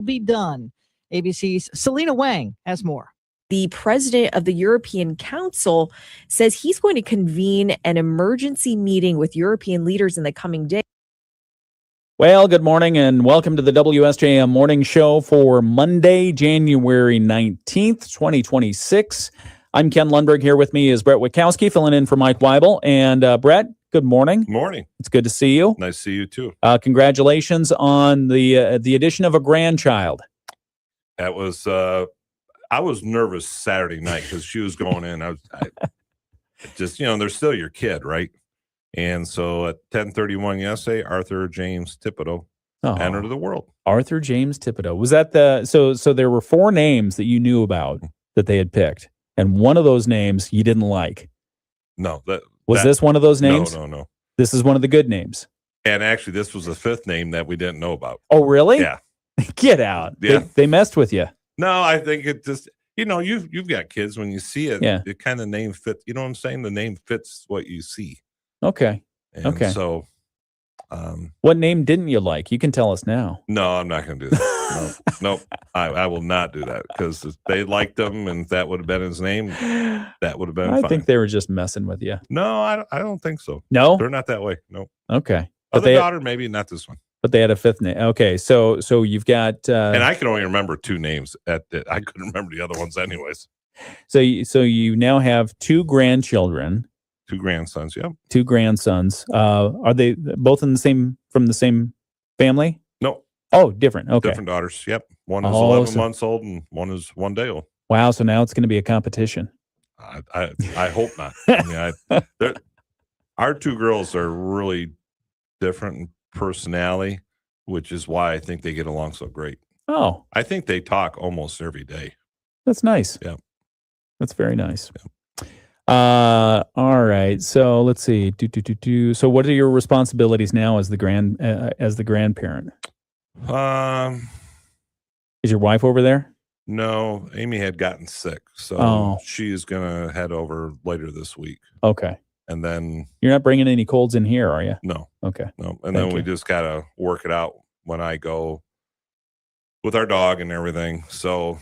be done. ABC's Selena Wang has more. The president of the European Council says he's going to convene an emergency meeting with European leaders in the coming days. Well, good morning and welcome to the WSJM Morning Show for Monday, January 19th, 2026. I'm Ken Lundberg. Here with me is Bret Witkowski, filling in for Mike Weibel. And Bret, good morning. Morning. It's good to see you. Nice to see you too. Congratulations on the addition of a grandchild. That was I was nervous Saturday night because she was going in. I just, they're still your kid, right? And so at 10:31 yesterday, Arthur James Thibodeau entered the world. Arthur James Thibodeau. Was that so there were 4 names that you knew about that they had picked, and one of those names you didn't like. No, this one of those names? No. This is one of the good names. And actually, this was the 5th name that we didn't know about. Oh, really? Yeah. Get out. Yeah. They messed with you. No, I think it just, you've got kids. When you see it, yeah. It kind of name fits. You know what I'm saying? The name fits what you see. Okay. And okay. So, what name didn't you like? You can tell us now. No, I'm not going to do that. Nope. I will not do that because if they liked him and that would have been his name, that would have been fine. I think they were just messing with you. No, I don't think so. No? They're not that way. No. Okay. Other daughter, maybe not this one. But they had a 5th name. Okay, so you've got... and I can only remember 2 names. I couldn't remember the other ones anyways. So you now have 2 grandchildren. 2 grandsons, yep. 2 grandsons. Are they both from the same family? No. Oh, different. Okay. Different daughters, yep. One is 11 months old and one is 1 day old. Wow, so now it's going to be a competition. I hope not. Our 2 girls are really different in personality, which is why I think they get along so great. Oh. I think they talk almost every day. That's nice. Yeah. That's very nice. Yeah. All right. So let's see. So what are your responsibilities now as the grandparent? Is your wife over there? No, Amy had gotten sick, so she is going to head over later this week. Okay. And then you're not bringing any colds in here, are you? No. Okay. No. And then we just got to work it out when I go with our dog and everything. So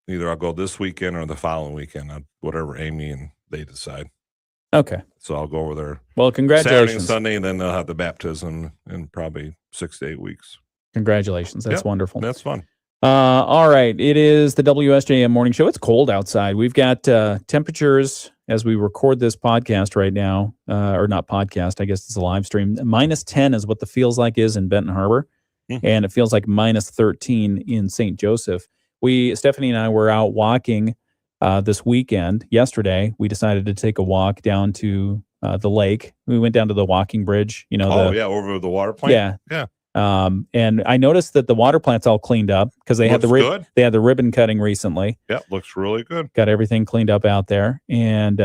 either I'll go this weekend or the following weekend, whatever Amy and they decide. Okay. So I'll go over there. Well, congratulations. Saturday and Sunday, and then they'll have the baptism in probably 6 to 8 weeks. Congratulations. That's wonderful. That's fun. All right. It is the WSJM Morning Show. It's cold outside. We've got temperatures as we record this podcast right now, or not podcast, I guess it's a live stream. -10 is what the feels like is in Benton Harbor, and it feels like -13 in St. Joseph. Stephanie and I were out walking this weekend. Yesterday, we decided to take a walk down to the lake. We went down to the walking bridge. Over the water plant. Yeah. And I noticed that the water plant's all cleaned up because they had the ribbon cutting recently. Yeah, looks really good. Got everything cleaned up out there, and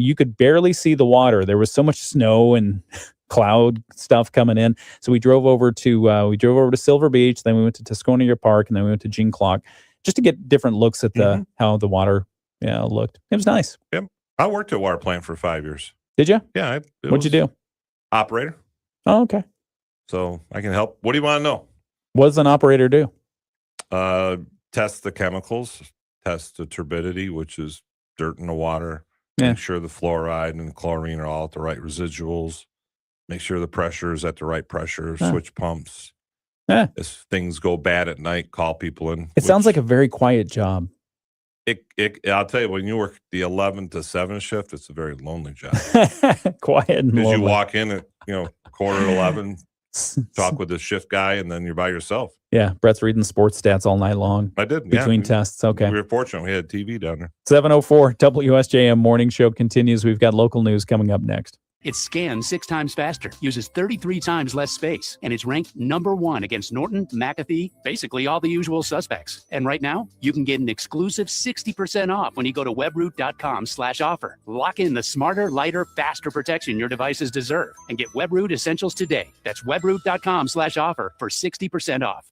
you could barely see the water. There was so much snow and cloud stuff coming in. So we drove over to Silver Beach, then we went to Tusconia Park, and then we went to Gene Clock just to get different looks at how the water looked. It was nice. Yep. I worked at a water plant for 5 years. Did you? Yeah. What'd you do? Operator. Oh, okay. So I can help. What do you want to know? What does an operator do? Test the chemicals, test the turbidity, which is dirt in the water. Yeah. Make sure the fluoride and the chlorine are all at the right residuals. Make sure the pressure is at the right pressure. Switch pumps. Yeah. If things go bad at night, call people in. It sounds like a very quiet job. I'll tell you, when you work the 11 to 7 shift, it's a very lonely job. Quiet and lonely. Because you walk in at 11:15, talk with the shift guy, and then you're by yourself. Yeah, Brett's reading sports stats all night long. I did. Between tests. Okay. We were fortunate. We had TV down there. 7:04 WSJM Morning Show continues. We've got local news coming up next. It scans 6 times faster, uses 33 times less space, and it's ranked #1 against Norton, McAfee, basically all the usual suspects. And right now, you can get an exclusive 60% off when you go to webroot.com/offer. Lock in the smarter, lighter, faster protection your devices deserve and get Webroot Essentials today. That's webroot.com/offer for 60% off.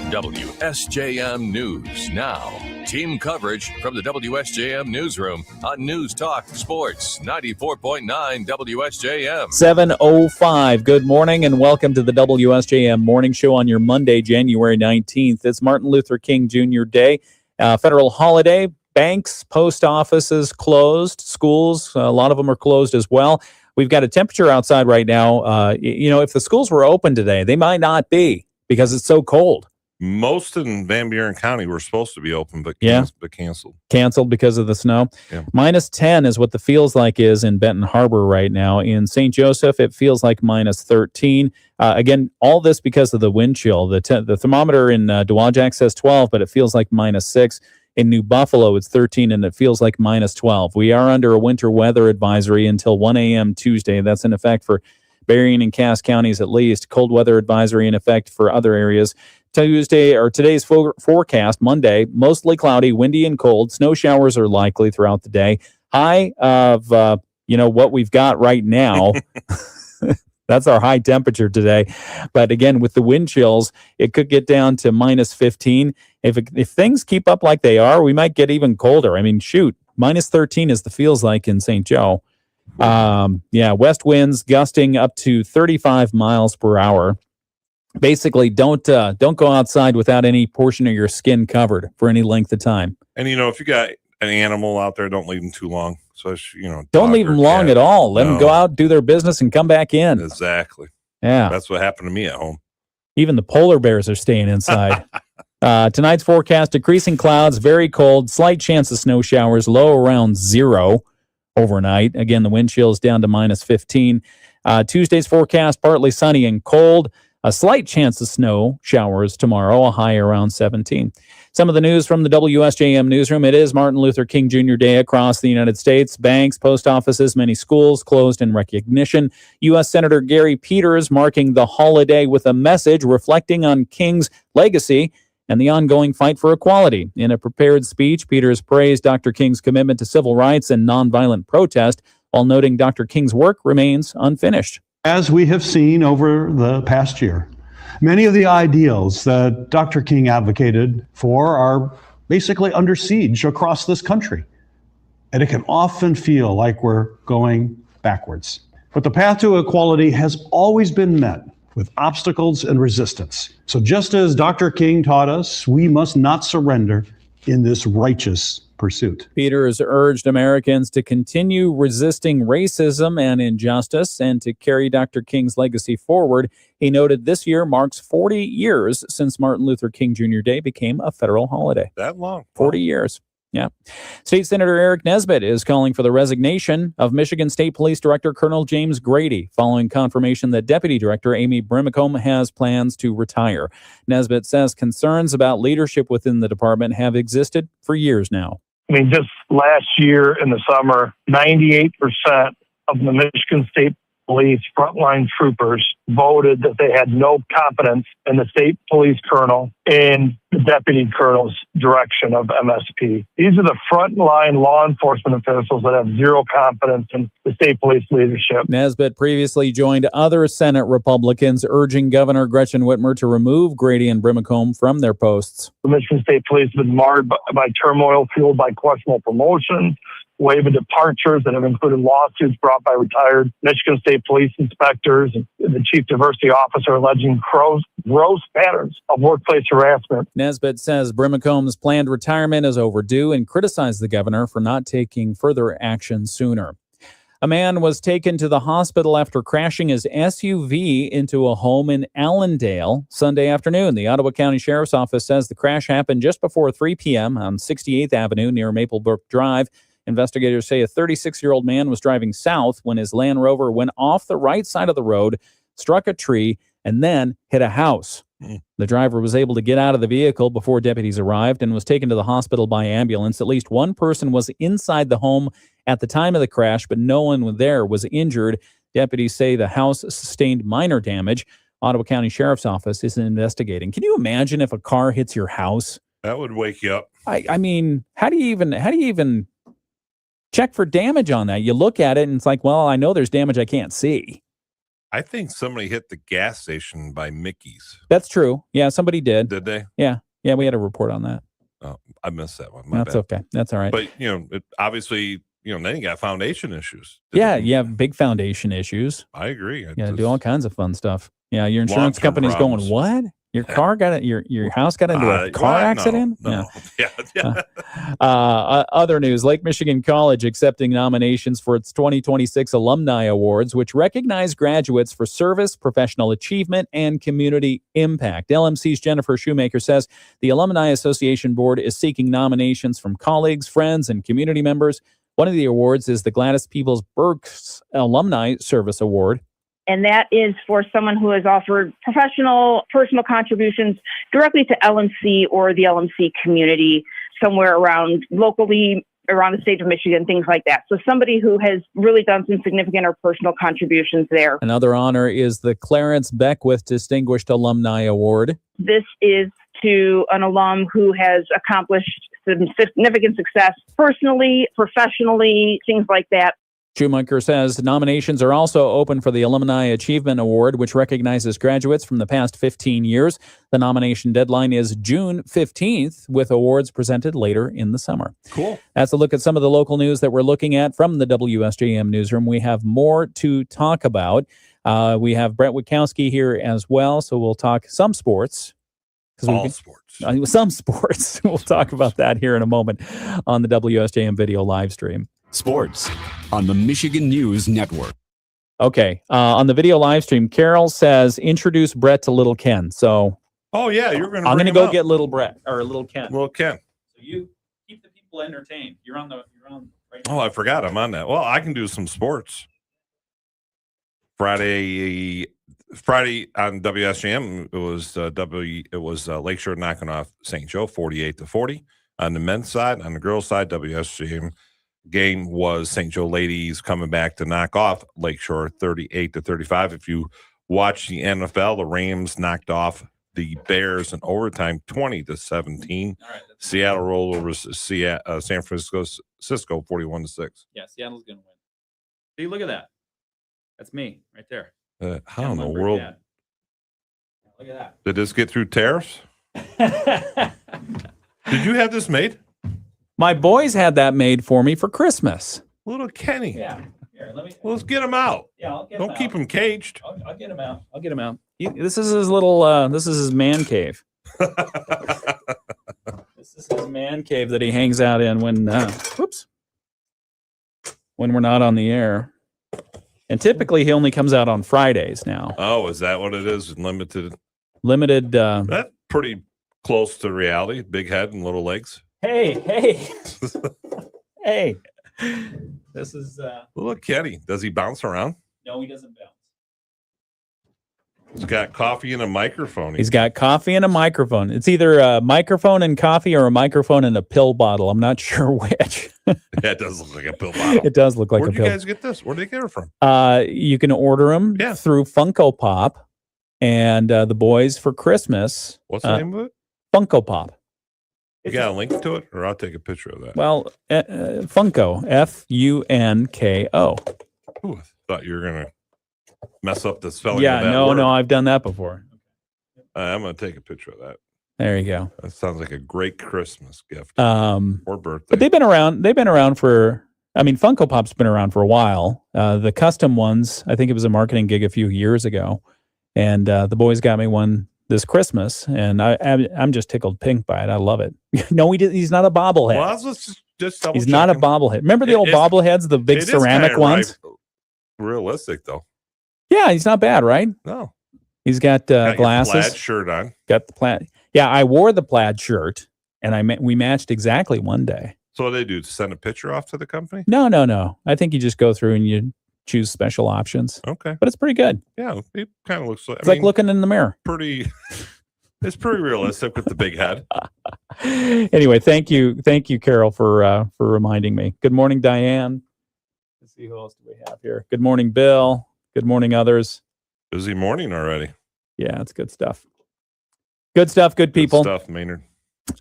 WSJM News Now. Team coverage from the WSJM Newsroom on News Talk Sports 94.9 WSJM. 7:05. Good morning and welcome to the WSJM Morning Show on your Monday, January 19th. It's Martin Luther King Jr. Day, federal holiday. Banks, post offices closed, schools, a lot of them are closed as well. We've got a temperature outside right now. If the schools were open today, they might not be because it's so cold. Most in Van Buren County were supposed to be open, but canceled. Canceled because of the snow. Yeah. -10 is what the feels like is in Benton Harbor right now. In St. Joseph, it feels like -13. Again, all this because of the wind chill. The thermometer in Dowagiac says 12, but it feels like -6. In New Buffalo, it's 13, and it feels like -12. We are under a winter weather advisory until 1 a.m. Tuesday. That's in effect for Berrien and Cass counties at least. Cold weather advisory in effect for other areas. Today's forecast, Monday, mostly cloudy, windy, and cold. Snow showers are likely throughout the day. High of, what we've got right now. That's our high temperature today. But again, with the wind chills, it could get down to -15. If things keep up like they are, we might get even colder. I mean, shoot, -13 is the feels like in St. Joe. West winds gusting up to 35 miles per hour. Basically, don't go outside without any portion of your skin covered for any length of time. And if you got an animal out there, don't leave them too long. So don't leave them long at all. Let them go out, do their business, and come back in. Exactly. Yeah, that's what happened to me at home. Even the polar bears are staying inside. Tonight's forecast: decreasing clouds, very cold, slight chance of snow showers, low around 0 overnight. Again, the wind chill is down to -15. Tuesday's forecast: partly sunny and cold. A slight chance of snow showers tomorrow, a high around 17. Some of the news from the WSJM Newsroom. It is Martin Luther King Jr. Day across the United States. Banks, post offices, many schools closed in recognition. U.S. Senator Gary Peters marking the holiday with a message reflecting on King's legacy and the ongoing fight for equality. In a prepared speech, Peters praised Dr. King's commitment to civil rights and nonviolent protest, while noting Dr. King's work remains unfinished. As we have seen over the past year, many of the ideals that Dr. King advocated for are basically under siege across this country. And it can often feel like we're going backwards. But the path to equality has always been met with obstacles and resistance. So just as Dr. King taught us, we must not surrender in this righteous pursuit. Peters urged Americans to continue resisting racism and injustice and to carry Dr. King's legacy forward. He noted this year marks 40 years since Martin Luther King Jr. Day became a federal holiday. That long? 40 years. Yeah. State Senator Eric Nesbitt is calling for the resignation of Michigan State Police Director Colonel James Grady following confirmation that Deputy Director Amy Brimacombe has plans to retire. Nesbitt says concerns about leadership within the department have existed for years now. I mean, just last year in the summer, 98% of the Michigan State Police frontline troopers voted that they had no confidence in the state police colonel and the deputy colonel's direction of MSP. These are the frontline law enforcement officials that have zero confidence in the state police leadership. Nesbitt previously joined other Senate Republicans urging Governor Gretchen Whitmer to remove Grady and Brimacombe from their posts. The Michigan State Police have been marred by turmoil fueled by questionable promotions, wave of departures that have included lawsuits brought by retired Michigan State Police inspectors and the chief diversity officer alleging gross patterns of workplace harassment. Nesbitt says Brimacombe's planned retirement is overdue and criticized the governor for not taking further action sooner. A man was taken to the hospital after crashing his SUV into a home in Allendale Sunday afternoon. The Ottawa County Sheriff's Office says the crash happened just before 3 p.m. on 68th Avenue near Maplebrook Drive. Investigators say a 36-year-old man was driving south when his Land Rover went off the right side of the road, struck a tree, and then hit a house. The driver was able to get out of the vehicle before deputies arrived and was taken to the hospital by ambulance. At least one person was inside the home at the time of the crash, but no one there was injured. Deputies say the house sustained minor damage. Ottawa County Sheriff's Office is investigating. Can you imagine if a car hits your house? That would wake you up. I mean, how do you even check for damage on that? You look at it and it's like, well, I know there's damage I can't see. I think somebody hit the gas station by Mickey's. That's true. Yeah, somebody did. Did they? Yeah, we had a report on that. Oh, I missed that one. My That's bad. okay. That's all right. But obviously, then you got foundation issues. Yeah, big foundation issues. I agree. Do all kinds of fun stuff. Yeah, your insurance Long-term company's problems. going, what? Your car got your house got into a car accident? No. Yeah. Other news, Lake Michigan College accepting nominations for its 2026 Alumni Awards, which recognize graduates for service, professional achievement, and community impact. LMC's Jennifer Shoemaker says the Alumni Association Board is seeking nominations from colleagues, friends, and community members. One of the awards is the Gladys Peebles Burks Alumni Service Award. And that is for someone who has offered professional, personal contributions directly to LMC or the LMC community somewhere around locally, around the state of Michigan, things like that. So somebody who has really done some significant or personal contributions there. Another honor is the Clarence Beckwith Distinguished Alumni Award. This is to an alum who has accomplished some significant success personally, professionally, things like that. Schumacher says nominations are also open for the Alumni Achievement Award, which recognizes graduates from the past 15 years. The nomination deadline is June 15th, with awards presented later in the summer. Cool. That's a look at some of the local news that we're looking at from the WSJM newsroom. We have more to talk about. We have Bret Witkowski here as well, so we'll talk some sports. All sports. Some sports. We'll talk about that here in a moment on the WSJM video live stream. Sports on the Michigan News Network. Okay. On the video live stream, Carol says, introduce Brett to little Ken. So, oh, yeah, you're going to I'm going to go get little Brett or little Ken. Little Ken. So you keep the people entertained. You're on right now. Oh, I forgot I'm on that. Well, I can do some sports. Friday on WSJM, it was Lakeshore knocking off St. Joe 48-40. On the men's side, on the girls' side, WSJM game was St. Joe ladies coming back to knock off Lakeshore 38-35. If you watch the NFL, the Rams knocked off the Bears in overtime 20-17. All right, Seattle rolled over San Francisco 41-6. Yeah, Seattle's going to win. See, look at that. That's me right there. How in the world? Look at that. Did this get through tariffs? Did you have this made? My boys had that made for me for Christmas. Little Kenny. Yeah. Here, let's get him out. Yeah, I'll get Don't him keep out. him caged. I'll get him out. I'll get him out. This is his little, this is his man cave. This is his man cave that he hangs out in when we're not on the air. And typically he only comes out on Fridays now. Oh, is that what it is? Limited. That's pretty close to reality. Big head and little legs. Hey. Hey. This is little Kenny. Does he bounce around? No, he doesn't bounce. He's got coffee and a microphone. He's got coffee and a microphone. It's either a microphone and coffee or a microphone and a pill bottle. I'm not sure which. Yeah, it does look like a pill bottle. It does look like Where'd a pill. Where'd you guys get this? Where'd they get it from? You can order them through Funko Pop, and the boys for Christmas. What's the name of it? Funko Pop. You got a link to it, or I'll take a picture of that. Well, Funko, Funko. Ooh, I thought you were gonna mess up the spelling. Yeah, of that no, word. I've done that before. I'm gonna take a picture of that. There you go. That sounds like a great Christmas gift or birthday. But they've been around for. I mean, Funko Pop's been around for a while. The custom ones, I think it was a marketing gig a few years ago, and the boys got me one this Christmas, and I'm just tickled pink by it. I love it. No, he's not a bobblehead. Well, I was just double he's not a bobblehead. Remember the old bobbleheads, the big ceramic ones? Realistic though. Yeah, he's not bad, right? No. He's got glasses. Your plaid shirt on. Got the plaid. Yeah, I wore the plaid shirt, and we matched exactly one day. So what do they do? Send a picture off to the company? No. I think you just go through and you choose special options. Okay. But it's pretty good. Yeah, it kind of looks like It's like looking in the mirror. It's pretty realistic with the big head. Anyway, thank you, Carol, for reminding me. Good morning, Diane. Let's see who else do we have here. Good morning, Bill. Good morning, others. Busy morning already. Yeah, it's good stuff. Good stuff, good people. Good stuff, Maynard.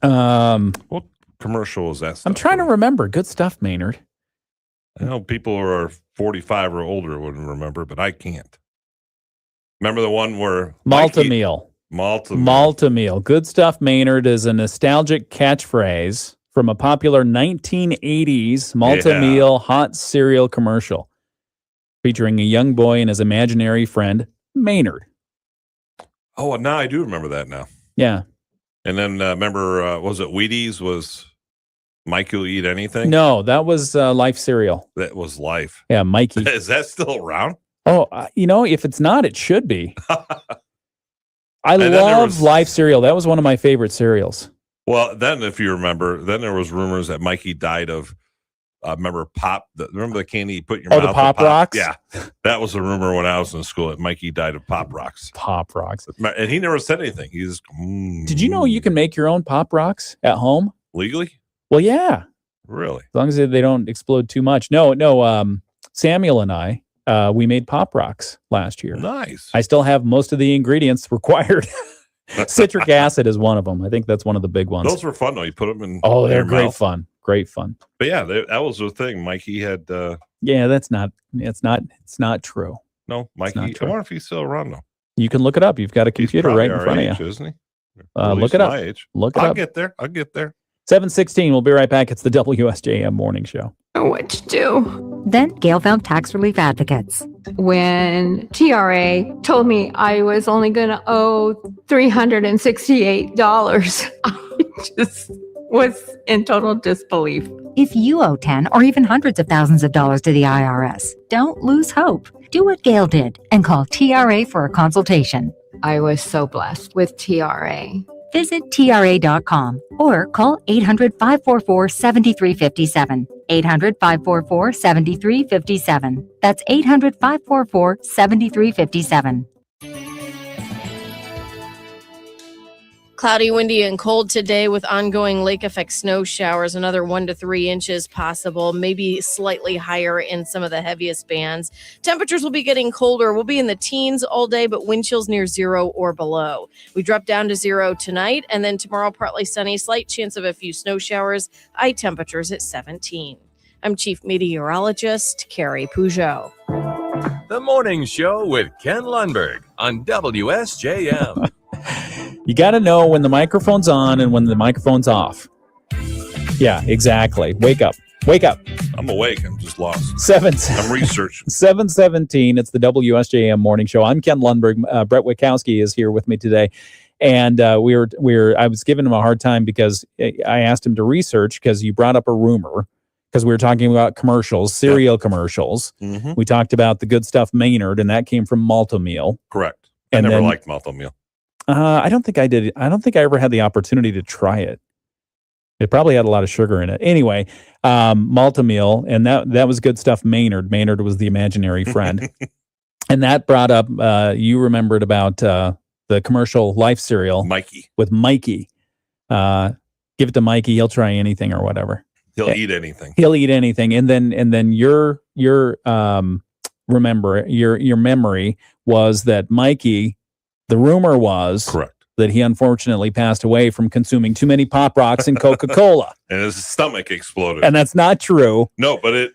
What commercial is that stuff? I'm trying to remember. Good stuff, Maynard. I know people who are 45 or older wouldn't remember, but I can't. Remember the one where Malta Mikey- meal. Malta meal. Malta meal. Good stuff, Maynard is a nostalgic catchphrase from a popular 1980s Malta meal hot cereal commercial featuring a young boy and his imaginary friend, Maynard. Oh, now I do remember that now. Yeah. And then remember, was it Wheaties? Was Mikey will eat anything? No, that was Life cereal. That was Life. Yeah, Mikey. Is that still around? Oh, if it's not, it should be. I And then love Life cereal. That was one of my favorite cereals. Well, then if you remember, then there was rumors that Mikey died of, remember the candy you put in your mouth? The Pop Rocks? Yeah. That was a rumor when I was in school that Mikey died of Pop Rocks. Pop Rocks. And he never said anything. He just, Did you know you can make your own Pop Rocks at home? legally? Well, yeah. Really? As long as they don't explode too much. No. Samuel and I, we made Pop Rocks last year. Nice. I still have most of the ingredients required. Citric acid is one of them. I think that's one of the big ones. Those were fun though. You put them in. Oh, they're your great mouth. fun. Great fun. But yeah, that was the thing. Mikey had. Yeah, it's not true. No, Mikey. not I true. wonder if he's still around though. You can look it up. You've got a He's computer probably right in our front age, of you. isn't he? Look it up. My age. Look it I'll up. get there. I'll get there. 7:16. We'll be right back. It's the WSJM Morning Show. What to do. Then Gail found tax relief advocates. When TRA told me I was only going to owe $368, I just was in total disbelief. If you owe 10 or even hundreds of thousands of dollars to the IRS, don't lose hope. Do what Gail did and call TRA for a consultation. I was so blessed with TRA. Visit TRA.com or call 800-544-7357. 800-544-7357. That's 800-544-7357. Cloudy, windy, and cold today with ongoing lake effect snow showers, another 1 to 3 inches possible, maybe slightly higher in some of the heaviest bands. Temperatures will be getting colder. We'll be in the teens all day, but wind chills near 0 or below. We drop down to 0 tonight, and then tomorrow partly sunny, slight chance of a few snow showers, high temperatures at 17. I'm Chief Meteorologist Carrie Peugeot. The Morning Show with Ken Lundberg on WSJM. You got to know when the microphone's on and when the microphone's off. Yeah, exactly. Wake up. Wake up. I'm awake. I'm just lost. I'm researching. 7:17. It's the WSJM Morning Show. I'm Ken Lundberg. Bret Witkowski is here with me today. And I was giving him a hard time because I asked him to research because you brought up a rumor because we were talking about commercials, cereal commercials. Mm-hmm. We talked about the Good Stuff Maynard, and that came from Malta Meal. Correct. I And never then- liked Malta meal. I don't think I did. I don't think I ever had the opportunity to try it. It probably had a lot of sugar in it. Anyway, Malta meal, and that was Good Stuff Maynard. Maynard was the imaginary friend. And that brought up, you remembered about the commercial Life cereal. Mikey. With Mikey. Give it to Mikey. He'll try anything or whatever. He'll eat anything. He'll eat anything. And then your memory was that Mikey, the rumor was correct that he unfortunately passed away from consuming too many Pop Rocks and Coca-Cola. And his stomach exploded. And that's not true. No, but it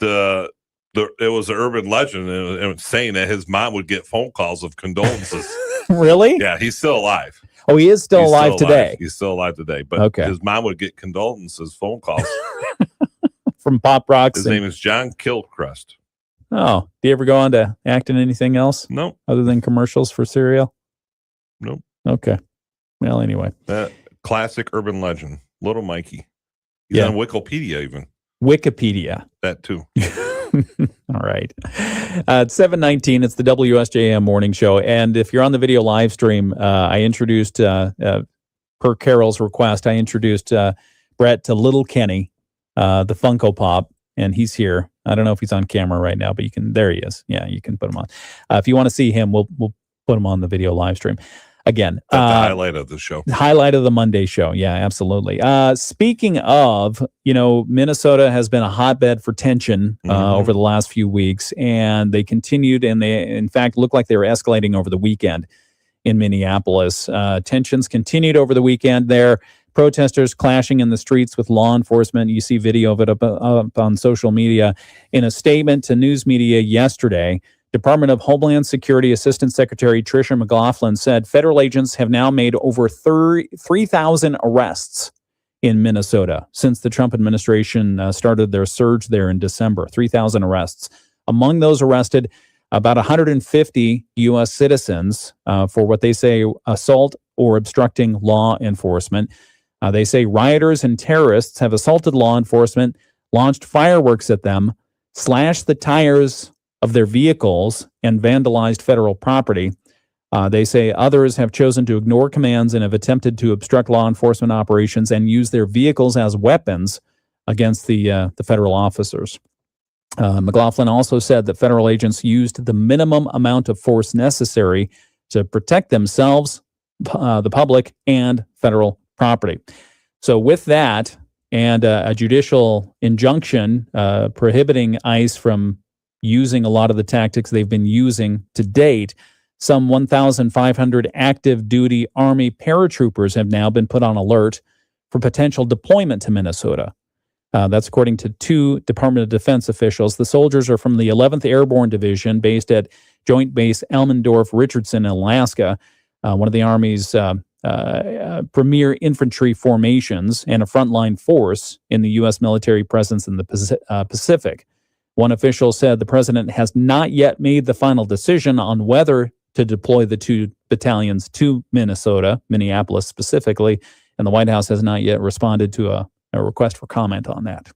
was an urban legend. It was saying that his mom would get phone calls of condolences. Really? Yeah, he's still alive. Oh, he is still alive today. He's still alive today. But Okay. his mom would get condolences phone calls. From Pop Rocks. His name is John Kilcrest. Oh, do you ever go on to act in anything else? No. Other than commercials for cereal? Nope. Okay. Well, anyway. That classic urban legend. Little Mikey. He's Yeah. on Wikipedia even. Wikipedia. That too. All right. It's 7:19. It's the WSJM Morning Show. And if you're on the video live stream, I introduced, per Carol's request, I introduced Bret to Little Kenny, the Funko Pop, and he's here. I don't know if he's on camera right now, but there he is. Yeah, you can put him on. If you want to see him, we'll put him on the video live stream. Again, That's the highlight of the show. Highlight of the Monday show. Yeah, absolutely. Speaking of, Minnesota has been a hotbed for tension over the last few weeks, and they continued, and they, in fact, looked like they were escalating over the weekend in Minneapolis. Tensions continued over the weekend there. Protesters clashing in the streets with law enforcement. You see video of it up on social media. In a statement to news media yesterday, Department of Homeland Security Assistant Secretary Tricia McLaughlin said federal agents have now made over 3,000 arrests in Minnesota since the Trump administration started their surge there in December. 3,000 arrests. Among those arrested, about 150 U.S. citizens for what they say assault or obstructing law enforcement. They say rioters and terrorists have assaulted law enforcement, launched fireworks at them, slashed the tires of their vehicles, and vandalized federal property. They say others have chosen to ignore commands and have attempted to obstruct law enforcement operations and use their vehicles as weapons against the federal officers. McLaughlin also said that federal agents used the minimum amount of force necessary to protect themselves, the public, and federal property. So with that and a judicial injunction prohibiting ICE from using a lot of the tactics they've been using to date, some 1,500 active duty Army paratroopers have now been put on alert for potential deployment to Minnesota. That's according to two Department of Defense officials. The soldiers are from the 11th Airborne Division based at Joint Base Elmendorf-Richardson, Alaska, one of the Army's premier infantry formations and a frontline force in the U.S. military presence in the Pacific. One official said the president has not yet made the final decision on whether to deploy the two battalions to Minnesota, Minneapolis specifically, and the White House has not yet responded to a request for comment on that.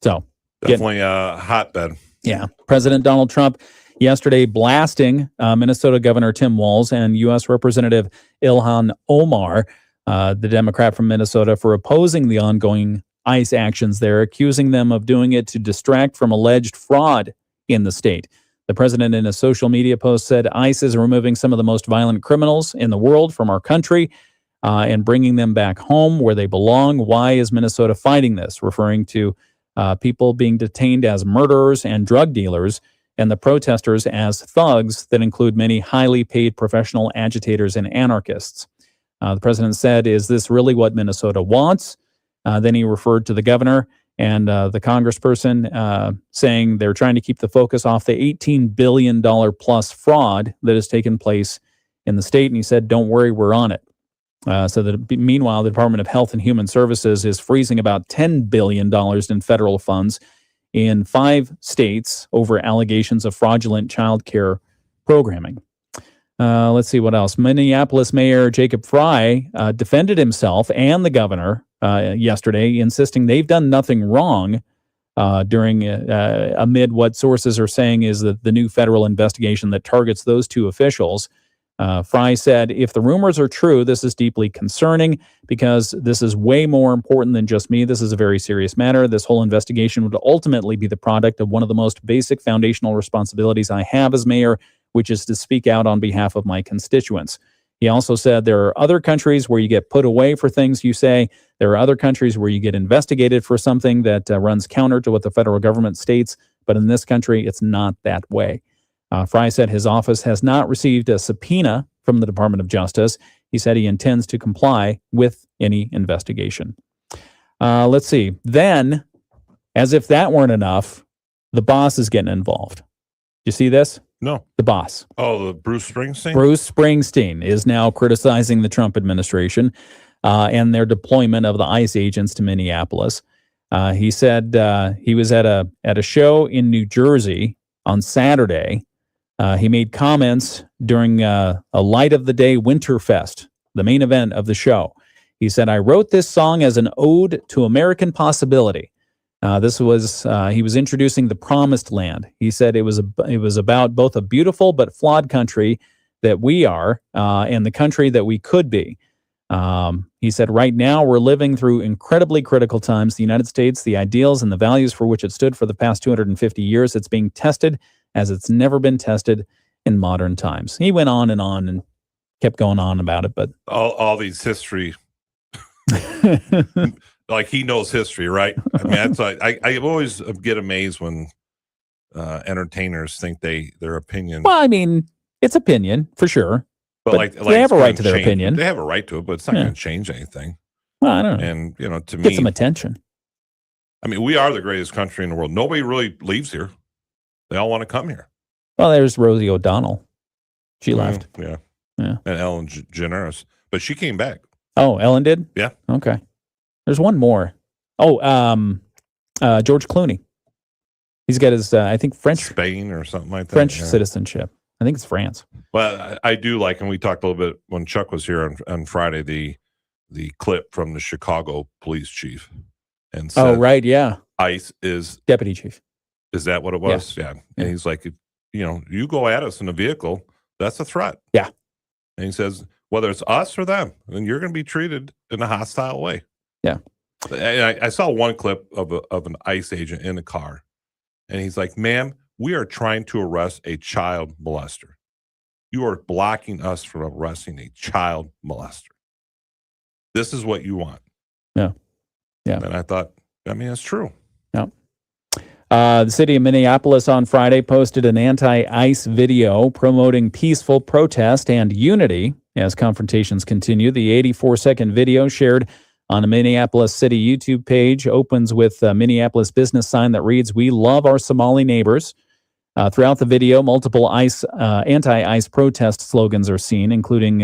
So definitely a hotbed. Yeah. President Donald Trump yesterday blasting Minnesota Governor Tim Walz and U.S. Representative Ilhan Omar, the Democrat from Minnesota, for opposing the ongoing ICE actions there, accusing them of doing it to distract from alleged fraud in the state. The president in a social media post said ICE is removing some of the most violent criminals in the world from our country and bringing them back home where they belong. Why is Minnesota fighting this? Referring to people being detained as murderers and drug dealers and the protesters as thugs that include many highly paid professional agitators and anarchists. The president said, is this really what Minnesota wants? Then he referred to the governor and the congressperson saying they're trying to keep the focus off the $18 billion plus fraud that has taken place in the state. And he said, don't worry, we're on it. Meanwhile, the Department of Health and Human Services is freezing about $10 billion in federal funds in 5 states over allegations of fraudulent child care programming. Let's see what else. Minneapolis Mayor Jacob Frey defended himself and the governor yesterday, insisting they've done nothing wrong amid what sources are saying is that the new federal investigation that targets those two officials. Frey said, if the rumors are true, this is deeply concerning because this is way more important than just me. This is a very serious matter. This whole investigation would ultimately be the product of one of the most basic foundational responsibilities I have as mayor, which is to speak out on behalf of my constituents. He also said there are other countries where you get put away for things you say. There are other countries where you get investigated for something that runs counter to what the federal government states. But in this country, it's not that way. Frey said his office has not received a subpoena from the Department of Justice. He said he intends to comply with any investigation. Let's see. Then, as if that weren't enough, the boss is getting involved. You see this? No. The boss. Oh, the Bruce Springsteen? Bruce Springsteen is now criticizing the Trump administration and their deployment of the ICE agents to Minneapolis. He said he was at a show in New Jersey on Saturday. He made comments during a Light of the Day Winterfest, the main event of the show. He said, I wrote this song as an ode to American possibility. He was introducing the Promised Land. He said it was about both a beautiful but flawed country that we are and the country that we could be. He said, right now we're living through incredibly critical times. The United States, the ideals and the values for which it stood for the past 250 years, it's being tested as it's never been tested in modern times. He went on and kept going on about it, but all these history, like he knows history, right? I mean, that's like I always get amazed when entertainers think their opinion. Well, I mean, it's opinion for sure, but like they have a right to their opinion. They have a right to it, but it's not going to change anything. Well, I don't know. And to me, get some attention. I mean, we are the greatest country in the world. Nobody really leaves here. They all want to come here. Well, there's Rosie O'Donnell. She left. Yeah. Yeah. And Ellen DeGeneres. But she came back. Oh, Ellen did? Yeah. Okay. There's one more. Oh, George Clooney. He's got his, I think, Spain or something like that. French citizenship. I think it's France. Well, I do like, and we talked a little bit when Chuck was here on Friday, the clip from the Chicago police chief. And said, right, yeah. ICE is deputy chief. Is that what it was? Yeah. And he's like, you go at us in a vehicle, that's a threat. Yeah. And he says, whether it's us or them, then you're going to be treated in a hostile way. Yeah. And I saw one clip of an ICE agent in a car, and he's like, ma'am, we are trying to arrest a child molester. You are blocking us from arresting a child molester. This is what you want. Yeah. Yeah. And I thought, that's true. Yeah. The city of Minneapolis on Friday posted an anti-ICE video promoting peaceful protest and unity as confrontations continue. The 84-second video shared on the Minneapolis City YouTube page opens with a Minneapolis business sign that reads, "We love our Somali neighbors." Throughout the video, multiple anti-ICE protest slogans are seen, including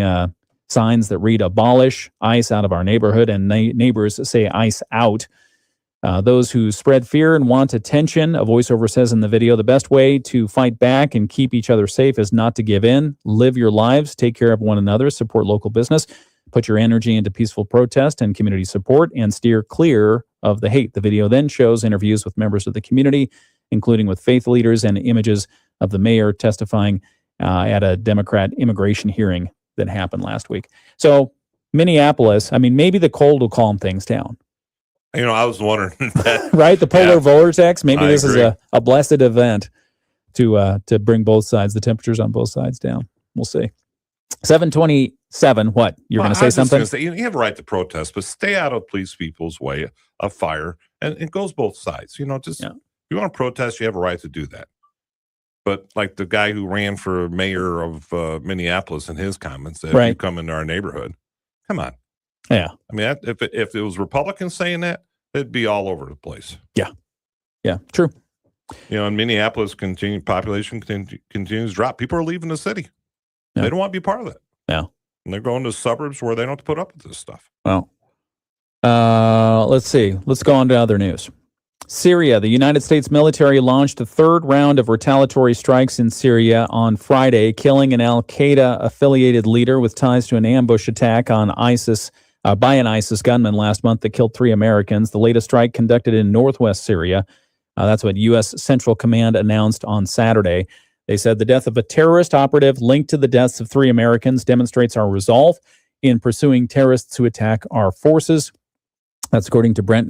signs that read, "Abolish ICE out of our neighborhood," and neighbors say ICE out. Those who spread fear and want attention, a voiceover says in the video, the best way to fight back and keep each other safe is not to give in. Live your lives, take care of one another, support local business, put your energy into peaceful protest and community support, and steer clear of the hate. The video then shows interviews with members of the community, including with faith leaders, and images of the mayor testifying at a Democrat immigration hearing that happened last week. So Minneapolis, maybe the cold will calm things down. I was wondering that. Right? The polar vortex. Maybe this agree. is a blessed event to bring both sides, the temperatures on both sides down. We'll see. 7:27. What? You're going to say something? You have a right to protest, but stay out of police people's way of fire. And it goes both sides. If you want to protest, you have a right to do that. But like the guy who ran for mayor of Minneapolis in his comments, that if you come into our neighborhood, come on. Yeah. If it was Republicans saying that, it'd be all over the place. Yeah. Yeah, true. In Minneapolis, population continues to drop. People are leaving the city. Yeah. They don't want to be part of that. Yeah. And they're going to suburbs where they don't have to put up with this stuff. Well, let's see. Let's go on to other news. Syria. The United States military launched a third round of retaliatory strikes in Syria on Friday, killing an al-Qaeda-affiliated leader with ties to an ambush attack on ISIS by an ISIS gunman last month that killed 3 Americans. The latest strike conducted in northwest Syria. That's what U.S. Central Command announced on Saturday. They said the death of a terrorist operative linked to the deaths of 3 Americans demonstrates our resolve in pursuing terrorists who attack our forces. That's according to Brad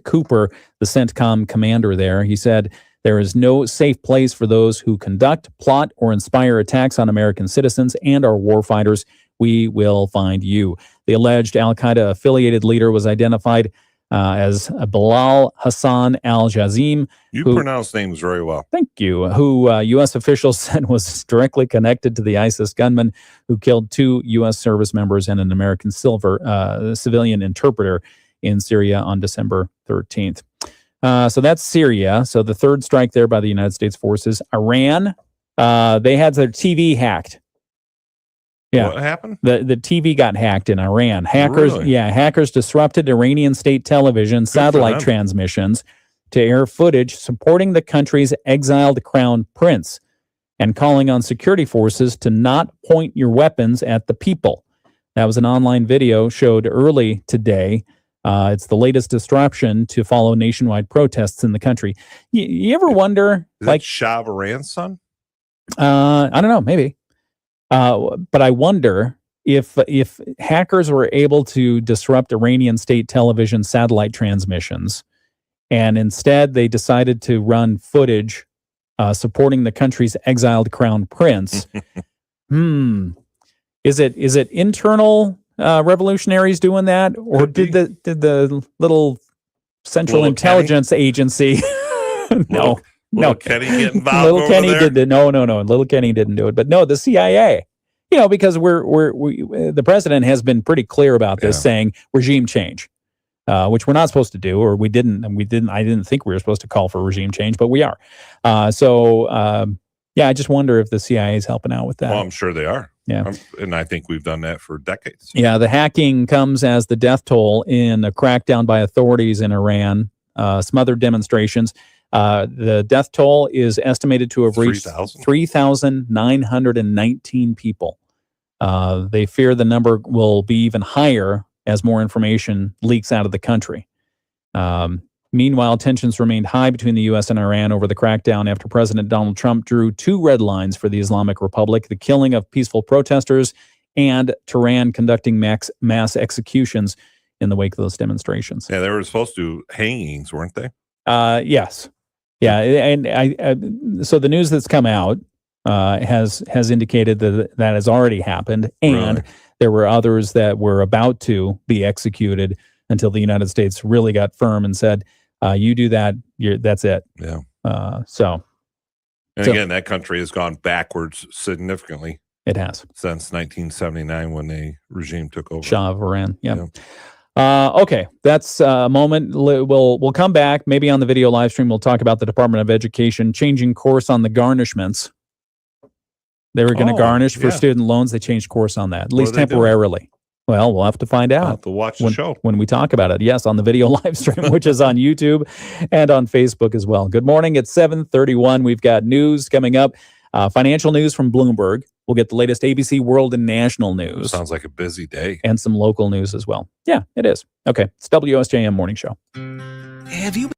Cooper, the CENTCOM commander there. He said, there is no safe place for those who conduct, plot, or inspire attacks on American citizens and our warfighters. We will find you. The alleged al-Qaeda affiliated leader was identified as Bilal Hassan al-Jazim. You pronounce names very well. Thank you. Who U.S. officials said was directly connected to the ISIS gunman who killed 2 U.S. service members and an American civilian interpreter in Syria on December 13th. So that's Syria. So the third strike there by the United States forces. Iran, they had their TV hacked. Yeah. What happened? The TV got hacked in Iran. Hackers disrupted Iranian state television satellite transmissions to air footage supporting the country's exiled crown prince and calling on security forces to not point your weapons at the people. That was an online video showed early today. It's the latest disruption to follow nationwide protests in the country. You ever wonder, is that Shah of Iran's son? I don't know, maybe. But I wonder if hackers were able to disrupt Iranian state television satellite transmissions, and instead they decided to run footage supporting the country's exiled crown prince. Is it internal revolutionaries doing that, or did the little Central Intelligence Agency? No. Little Kenny get involved. Little Kenny did no. Little Kenny didn't do it, but no, the CIA. Because we the president has been pretty clear about this, saying regime change. which we're not supposed to do, or we didn't. I didn't think we were supposed to call for regime change, but we are. I just wonder if the CIA is helping out with that. Well, I'm sure they are. Yeah. And I think we've done that for decades. Yeah, the hacking comes as the death toll in a crackdown by authorities in Iran, smothered demonstrations. The death toll is estimated to have reached 3,919 people. They fear the number will be even higher as more information leaks out of the country. Meanwhile, tensions remained high between the U.S. and Iran over the crackdown after President Donald Trump drew two red lines for the Islamic Republic: the killing of peaceful protesters and Tehran conducting mass executions in the wake of those demonstrations. Yeah, they were supposed to do hangings, weren't they? Yes. Yeah, and so the news that's come out has indicated that has already happened, and there were others that were about to be executed until the United States really got firm and said, "You do that, that's it." Yeah. Again, that country has gone backwards significantly. It has since 1979 when the regime took over. Shah of Iran. Yeah. Okay, that's a moment. We'll come back maybe on the video live stream. We'll talk about the Department of Education changing course on the garnishments. They were going to garnish for student loans. They changed course on that, at least temporarily. Well, we'll have to find out. I'll have to watch the show when we talk about it. Yes, on the video live stream, which is on YouTube and on Facebook as well. Good morning. It's 7:31. We've got news coming up. Financial news from Bloomberg. We'll get the latest ABC World and National news. Sounds like a busy day. And some local news as well. Yeah, it is. Okay, it's WSJM Morning Show. Do you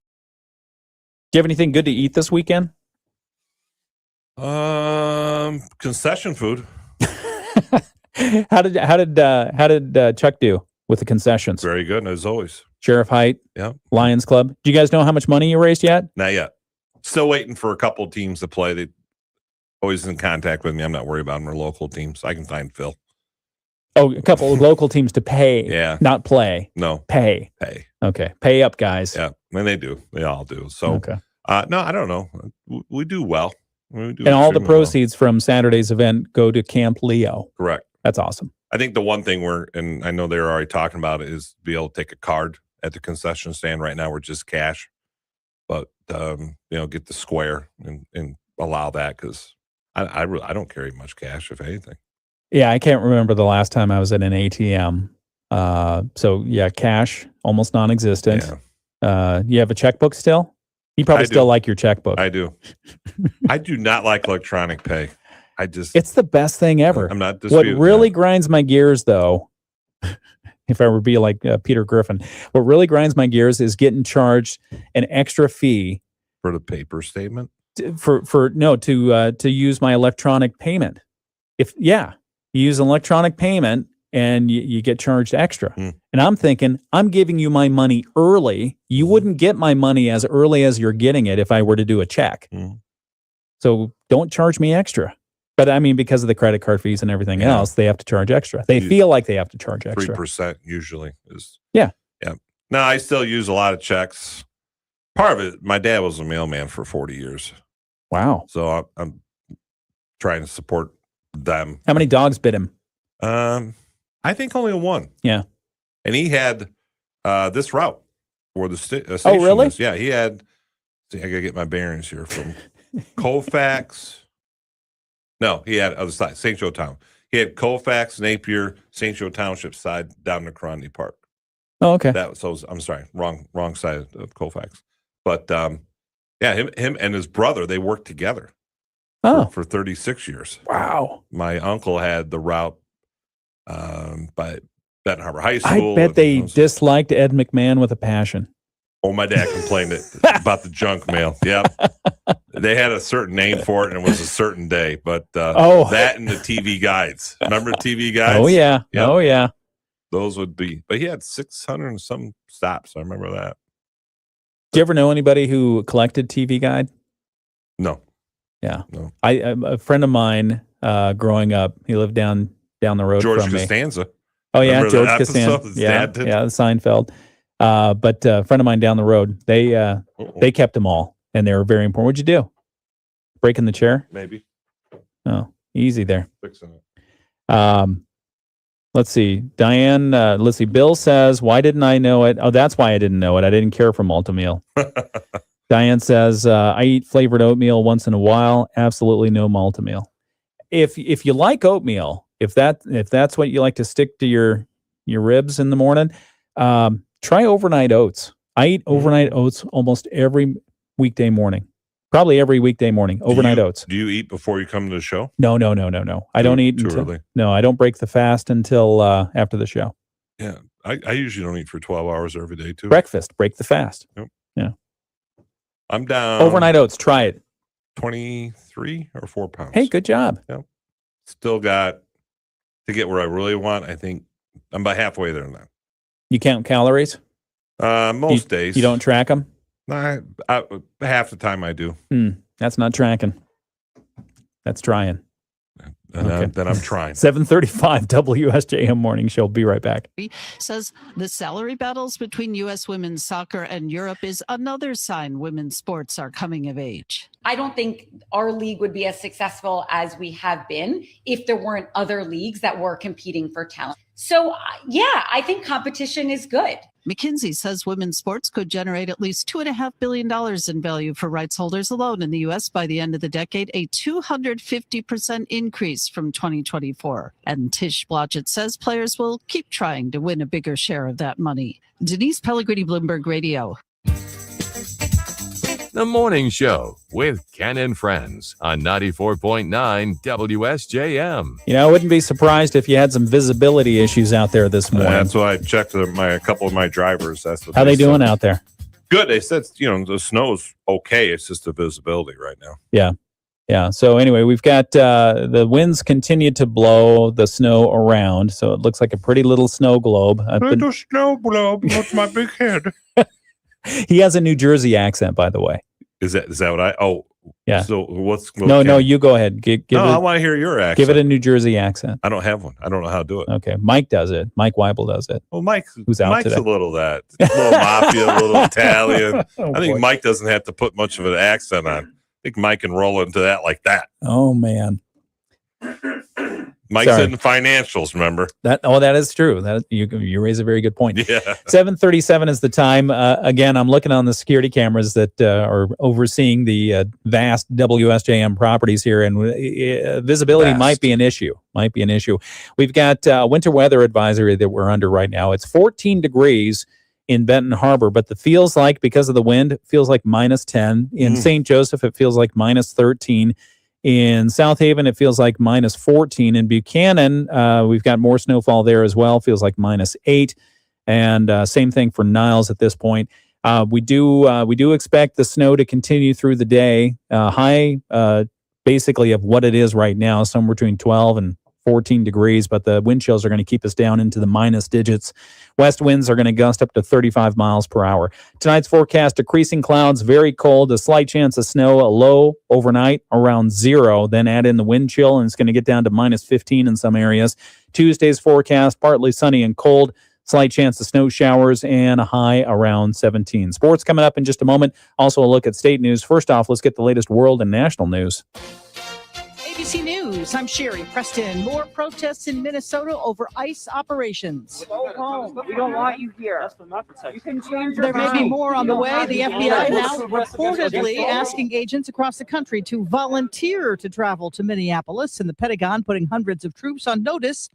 have anything good to eat this weekend? Concession food. How did Chuck do with the concessions? Very good, as always. Sheriff Height, yeah. Lions Club. Do you guys know how much money you raised yet? Not yet. Still waiting for a couple of teams to play. They always in contact with me. I'm not worried about them. They're local teams. I can find Phil. Oh, a couple of local teams to pay. Yeah. Not play. No. Pay. Okay. Pay up, guys. Yeah. And they do. They all do. So, no, I don't know. We do well. And all the proceeds from Saturday's event go to Camp Leo. Correct. That's awesome. I think the one thing and I know they're already talking about it, is be able to take a card at the concession stand. Right now, we're just cash. But, get the square and allow that, because I don't carry much cash, if anything. Yeah, I can't remember the last time I was at an ATM. So, yeah, cash, almost non-existent. Yeah. You have a checkbook still? You probably still like your checkbook. I do. I do not like electronic pay. It's the best thing ever. I'm not What disputing really grinds my gears, though, if I were to be like Peter Griffin, what really grinds my gears is getting charged an extra fee for the paper statement. To use my electronic payment. You use an electronic payment and you get charged extra. And I'm thinking, I'm giving you my money early. You wouldn't get my money as early as you're getting it if I were to do a check. So don't charge me extra. But I mean, because of the credit card fees and everything else, they have to charge extra. They feel like they have to charge extra. 3% usually is. Yeah. Yeah. No, I still use a lot of checks. Part of it, my dad was a mailman for 40 years. Wow. So I'm trying to support them. How many dogs bit him? I think only one. Yeah. And he had this route for the station. Oh, really? Yeah, he had, I got to get my bearings here, from Colfax. No, he had other side, St. Joe Town. He had Colfax, Napier, St. Joe Township side down to Caroni Park. Oh, okay. I'm sorry, wrong side of Colfax. But him and his brother, they worked together for 36 years. Wow. My uncle had the route by Benton Harbor High School. I bet they disliked Ed McMahon with a passion. Oh, my dad complained about the junk mail. Yeah. They had a certain name for it, and it was a certain day. But that and the TV guides. Remember TV guides? Oh, yeah. Yep. Oh, yeah. Those would be. But he had 600 and some stops. I remember that. Do you ever know anybody who collected TV Guide? No. Yeah. No. A friend of mine growing up, he lived down the road George from me. Costanza. Oh, yeah. Remember George that Costanza. episode? Yeah. Dad did? Yeah. Seinfeld. But a friend of mine down the road, they kept them all, and they were very important. What'd you do? Breaking the chair? Maybe. Oh, easy there. Fixing it. Let's see. Diane, let's see. Bill says, why didn't I know it? Oh, that's why I didn't know it. I didn't care for Maltomeal. Diane says, I eat flavored oatmeal once in a while. Absolutely no Maltomeal. If you like oatmeal, if that's what you like to stick to your ribs in the morning, try overnight oats. I eat overnight oats almost every weekday morning. Probably every weekday morning, overnight oats. Do you eat before you come to the show? No. I don't eat too until early. No, I don't break the fast until after the show. Yeah, I usually don't eat for 12 hours every day too. Breakfast, break the fast. Yep. Yeah. I'm down. Overnight oats, try it. 23 or 4 pounds. Hey, good job. Yep. Still got to get where I really want. I think I'm about halfway there now. You count calories? Most days. You don't track them? I half the time I do. That's not tracking. That's trying. And then I'm trying. 7:35 WSJM Morning Show. Be right back. Says the salary battles between U.S. women's soccer and Europe is another sign women's sports are coming of age. I don't think our league would be as successful as we have been if there weren't other leagues that were competing for talent. So, yeah, I think competition is good. McKinsey says women's sports could generate at least $2.5 billion in value for rights holders alone in the U.S. by the end of the decade, a 250% increase from 2024. And Tish Blodgett says players will keep trying to win a bigger share of that money. Denise Pellegrini, Bloomberg Radio. The Morning Show with Ken and Friends on 94.9 WSJM. You know, I wouldn't be surprised if you had some visibility issues out there this morning. That's why I checked a couple of my drivers. That's what How they doing out there? Good. They said, the snow's okay. It's just the visibility right now. Yeah. So anyway, we've got the winds continue to blow the snow around. So it looks like a pretty little snow globe. Little snow globe. What's my big head? He has a New Jersey accent, by the way. Is that what I? Oh, yeah. So what's? No. You go ahead. I want to hear your accent. Give it a New Jersey accent. I don't have one. I don't know how to do it. Okay, Mike does it. Mike Weibel does it. Well, Mike's out today. A little mafia, a little Italian. I think Mike doesn't have to put much of an accent on. I think Mike can roll into that like that. Oh man. Mike's in financials, remember? That is true. That you raise a very good point. Yeah. 7:37 is the time. Again, I'm looking on the security cameras that are overseeing the vast WSJM properties here, and visibility might be an issue. We've got winter weather advisory that we're under right now. It's 14 degrees in Benton Harbor, but feels like, because of the wind, it feels like minus 10. In St. Joseph, it feels like minus 13. In South Haven, it feels like minus 14. In Buchanan, we've got more snowfall there as well. Feels like minus 8. And same thing for Niles at this point. We do expect the snow to continue through the day. High, basically, of what it is right now, somewhere between 12 and 14 degrees, but the wind chills are going to keep us down into the minus digits. West winds are going to gust up to 35 miles per hour. Tonight's forecast, decreasing clouds, very cold, a slight chance of snow, a low overnight around 0. Then add in the wind chill, and it's going to get down to minus 15 in some areas. Tuesday's forecast, partly sunny and cold, slight chance of snow showers, and a high around 17. Sports coming up in just a moment. Also a look at state news. First off, let's get the latest world and national news. ABC News, I'm Sherry Preston. More protests in Minnesota over ICE operations. Go home. We don't want you here. You can change your There may be more on the way. The FBI now reportedly Yes. asking agents across the country to volunteer to travel to Minneapolis, and the Pentagon putting hundreds of troops on notice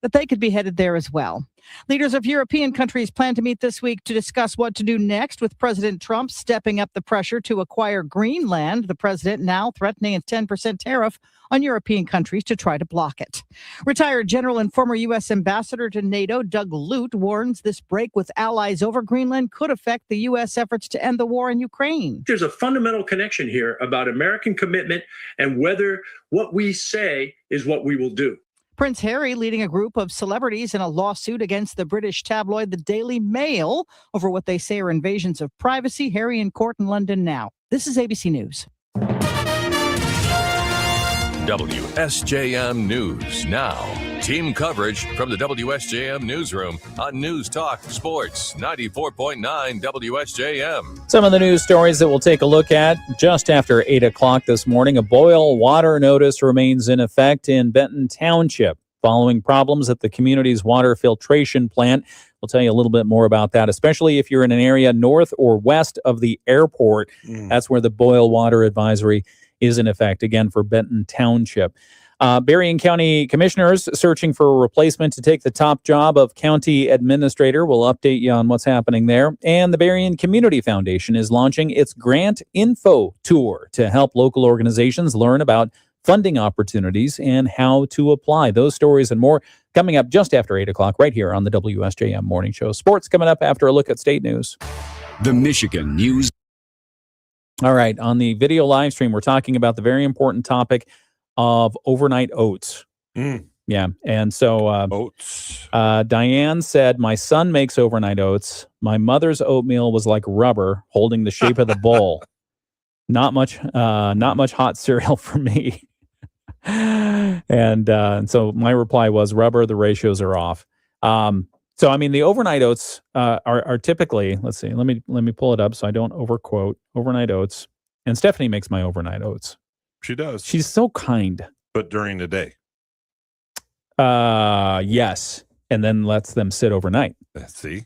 that they could be headed there as well. Leaders of European countries plan to meet this week to discuss what to do next, with President Trump stepping up the pressure to acquire Greenland. The president now threatening a 10% tariff on European countries to try to block it. Retired General and former U.S. Ambassador to NATO Doug Lute warns this break with allies over Greenland could affect the U.S. efforts to end the war in Ukraine. There's a fundamental connection here about American commitment and whether what we say is what we will do. Prince Harry leading a group of celebrities in a lawsuit against the British tabloid The Daily Mail over what they say are invasions of privacy. Harry in court in London now. This is ABC News. WSJM News Now. Team coverage from the WSJM Newsroom on News Talk Sports 94.9 WSJM. Some of the news stories that we'll take a look at just after 8 o'clock this morning. A boil water notice remains in effect in Benton Township following problems at the community's water filtration plant. We'll tell you a little bit more about that, especially if you're in an area north or west of the airport. That's where the boil water advisory is in effect, again, for Benton Township. Berrien County Commissioners searching for a replacement to take the top job of county administrator. We'll update you on what's happening there. And the Berrien Community Foundation is launching its Grant Info Tour to help local organizations learn about funding opportunities and how to apply. Those stories and more coming up just after 8 o'clock right here on the WSJM Morning Show. Sports coming up after a look at state news. The Michigan News. All right, on the video live stream, we're talking about the very important topic of overnight oats. Yeah. And so oats. Diane said, my son makes overnight oats. My mother's oatmeal was like rubber holding the shape of the bowl. Not much hot cereal for me. And so my reply was rubber, the ratios are off. So, I mean, the overnight oats are typically, let's see, let me pull it up so I don't overquote overnight oats. And Stephanie makes my overnight oats. She does. She's so kind. But during the day. Yes. And then lets them sit overnight. See?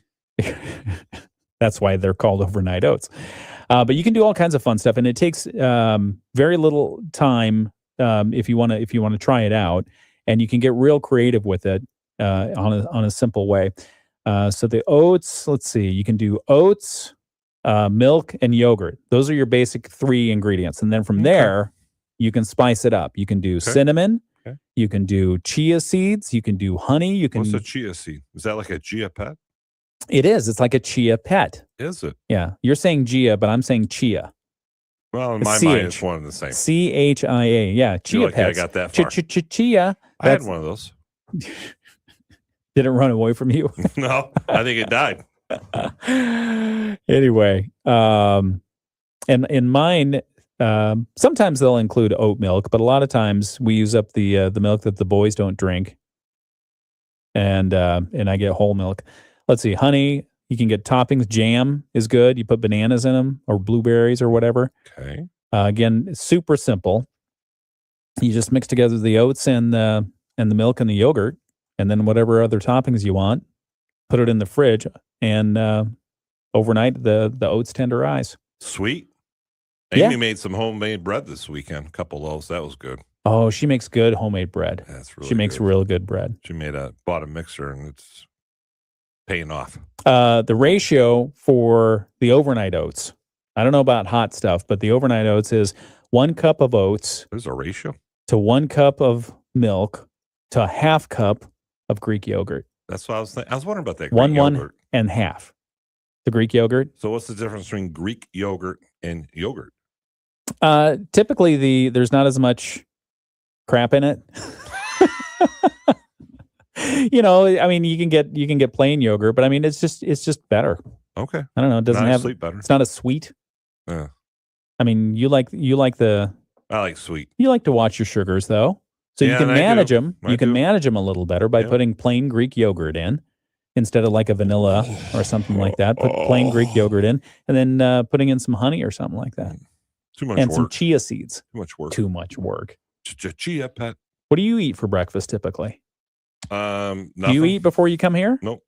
That's why they're called overnight oats. But you can do all kinds of fun stuff, and it takes very little time if you want to try it out, and you can get real creative with it on a simple way. So the oats, let's see, you can do oats, milk, and yogurt. Those are your basic 3 ingredients, and then from there you can spice it up. You can do cinnamon. Okay. You can do chia seeds. You can do honey. You can. What's a chia seed? Is that like a chia pet? It is. It's like a chia pet. Is it? Yeah. You're saying chia, but I'm saying chia. Well, in my mind, it's one and the same. CHIA. Yeah. Chia pets. I got that far. Chia. I had one of those. Did it run away from you? No, I think it died. Anyway, and in mine, sometimes they'll include oat milk, but a lot of times we use up the milk that the boys don't drink, and I get whole milk. Let's see, honey. You can get toppings. Jam is good. You put bananas in them or blueberries or whatever. Okay. Again, it's super simple. You just mix together the oats and the milk and the yogurt, and then whatever other toppings you want. Put it in the fridge, and overnight the oats tenderize. Sweet. Yeah. Amy made some homemade bread this weekend. A couple loaves. That was good. Oh, she makes good homemade bread. That's really. She makes real good bread. She bought a mixer, and it's paying off. The ratio for the overnight oats, I don't know about hot stuff, but the overnight oats is 1 cup of oats. There's a ratio to 1 cup of milk to a half cup of Greek yogurt. That's what I was thinking. I was wondering about that. Greek yogurt. 1 and half. The Greek yogurt. So what's the difference between Greek yogurt and yogurt? Typically there's not as much crap in it. I mean, you can get plain yogurt, but I mean, it's just better. Okay. I don't know. It doesn't have better. It's not as sweet. Yeah. I mean, you like the. I like sweet. You like to watch your sugars though, so you can manage them. You can manage them a little better by putting plain Greek yogurt in instead of like a vanilla or something like that. Put plain Greek yogurt in, and then putting in some honey or something like that. Too much and work. Some chia seeds. Too much work. Chia pet. What do you eat for breakfast typically? Nothing. Do you eat before you come here? Nope.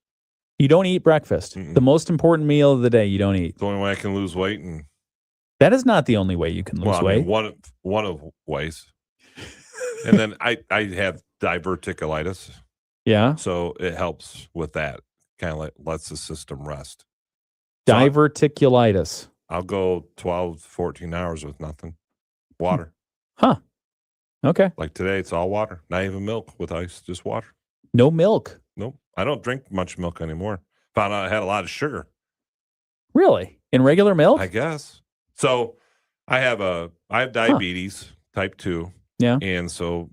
You don't eat breakfast. The most important meal of the day you don't eat. The only way I can lose weight, and that is not the only way you can lose weight. One of ways. And then I have diverticulitis. Yeah. So it helps with that. Kind of lets the system rest. Diverticulitis. I'll go 12, 14 hours with nothing. Water. Huh. Okay. Like today, it's all water. Not even milk with ice, just water. No milk? Nope. I don't drink much milk anymore. Found out I had a lot of sugar. Really? In regular milk? I guess. So I have diabetes, type 2. Yeah. And so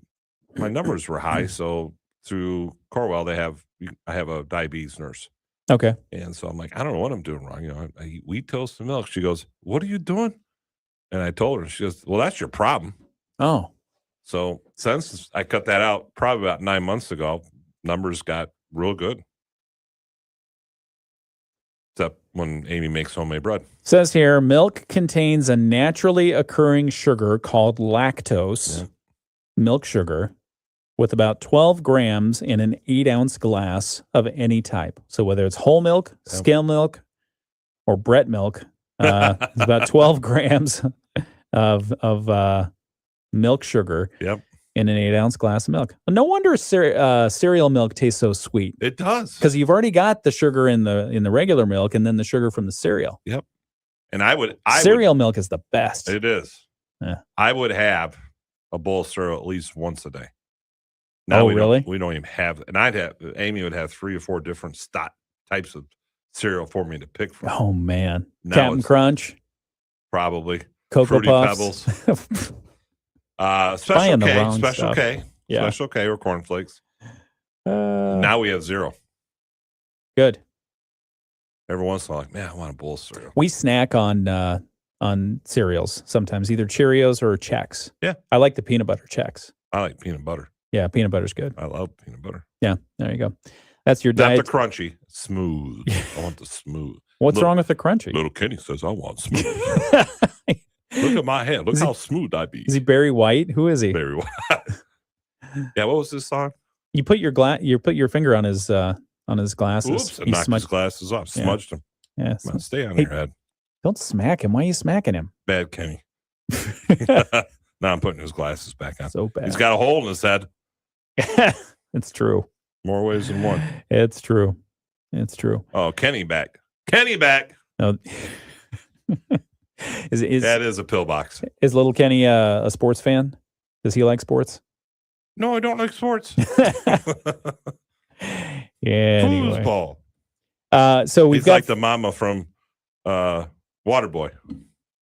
my numbers were high. So through Corwell, I have a diabetes nurse. Okay. And so I'm like, I don't know what I'm doing wrong. I eat wheat toast and milk. She goes, "What are you doing?" And I told her. She goes, "Well, that's your problem." Oh. So since I cut that out, probably about 9 months ago, numbers got real good. Except when Amy makes homemade bread. Says here, milk contains a naturally occurring sugar called lactose, milk sugar, with about 12 grams in an 8-ounce glass of any type. So whether it's whole milk, skim milk, or Bret milk, it's about 12 grams of milk sugar in an 8-ounce glass of milk. No wonder cereal milk tastes so sweet. It does, because you've already got the sugar in the regular milk, and then the sugar from the cereal. Yep. And cereal milk is the best. It is. Yeah. I would have a bowl of cereal at least once a day. Now we don't even have, and Amy would have 3 or 4 different types of cereal for me to pick from. Oh man, Captain Crunch, probably Cocoa Fruity Puffs. Pebbles, Special K, Special K, Special K, or cornflakes. Now we have 0. Good. Every once in a while, like, man, I want a bowl of cereal. We snack on cereals sometimes, either Cheerios or Chex. Yeah, I like the peanut butter Chex. I like peanut butter. Yeah, peanut butter's good. I love peanut butter. Yeah, there you go. That's your diet. Not the crunchy, smooth. I want the smooth. What's wrong with the crunchy? Little Kenny says I want smooth. Look at my head. Look how smooth I be. Is he Barry White? Who is he? Barry White. Yeah, what was this song? You put your finger on his glasses. Oops, and knocked his glasses off. Smudged him. Yeah, stay on your head. Don't smack him. Why are you smacking him? Bad Kenny. Now I'm putting his glasses back on. So bad. He's got a hole in his head. It's true. More ways than one. It's true. It's true. Oh, Kenny back. Kenny back. No. That is a pillbox. Is little Kenny a sports fan? Does he like sports? No, I don't like sports. Yeah. Anyway. Foosball. So we've got like the mama from Waterboy.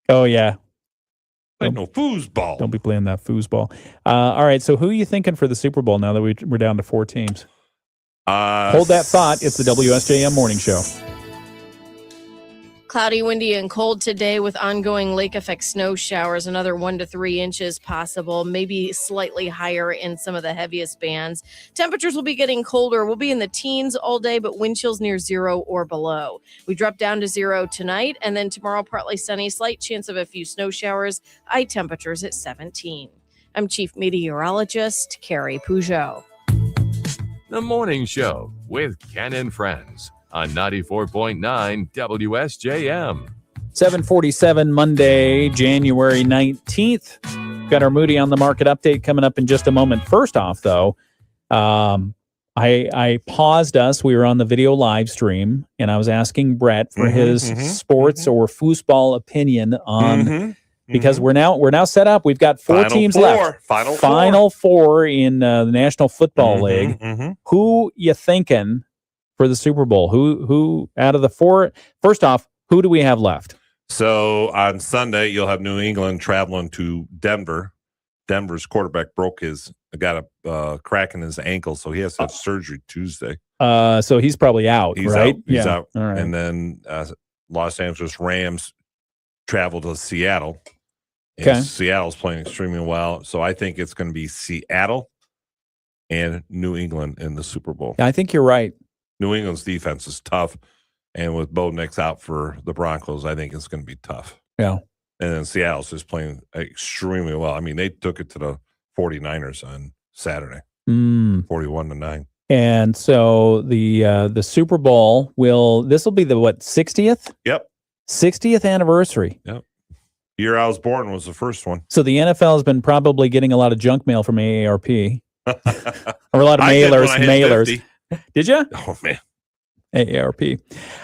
Oh yeah. Like no foosball. Don't be playing that foosball. All right. So who are you thinking for the Super Bowl now that we're down to 4 teams? Hold that thought. It's the WSJM Morning Show. Cloudy, windy, and cold today with ongoing lake effect snow showers, another 1 to 3 inches possible, maybe slightly higher in some of the heaviest bands. Temperatures will be getting colder. We'll be in the teens all day, but wind chills near 0 or below. We drop down to 0 tonight, and then tomorrow partly sunny, slight chance of a few snow showers, high temperatures at 17. I'm Chief Meteorologist Carrie Peugeot. The Morning Show with Ken and Friends on 94.9 WSJM. 7:47 Monday, January 19th. Got our Moody on the Market update coming up in just a moment. First off, though, I paused us. We were on the video live stream, and I was asking Bret for his sports or foosball opinion on because we're now set up. We've got 4 teams left. Final four in the National Football League. Who you thinking for the Super Bowl? Who out of the 4? First off, who do we have left? So on Sunday, you'll have New England traveling to Denver. Denver's quarterback got a crack in his ankle, so he has to have surgery Tuesday. So he's probably out, right? He's out. All right. And then Los Angeles Rams travel to Seattle. And Seattle's playing extremely well. So I think it's going to be Seattle and New England in the Super Bowl. I think you're right. New England's defense is tough. And with Bo Nix out for the Broncos, I think it's going to be tough. Yeah. And then Seattle's just playing extremely well. I mean, they took it to the 49ers on Saturday, 41-9. And so the Super Bowl this will be the 60th? Yep. 60th anniversary. Yep. Year I was born was the first one. So the NFL has been probably getting a lot of junk mail from AARP. Or a lot of mailers. Did you? Oh, man. AARP.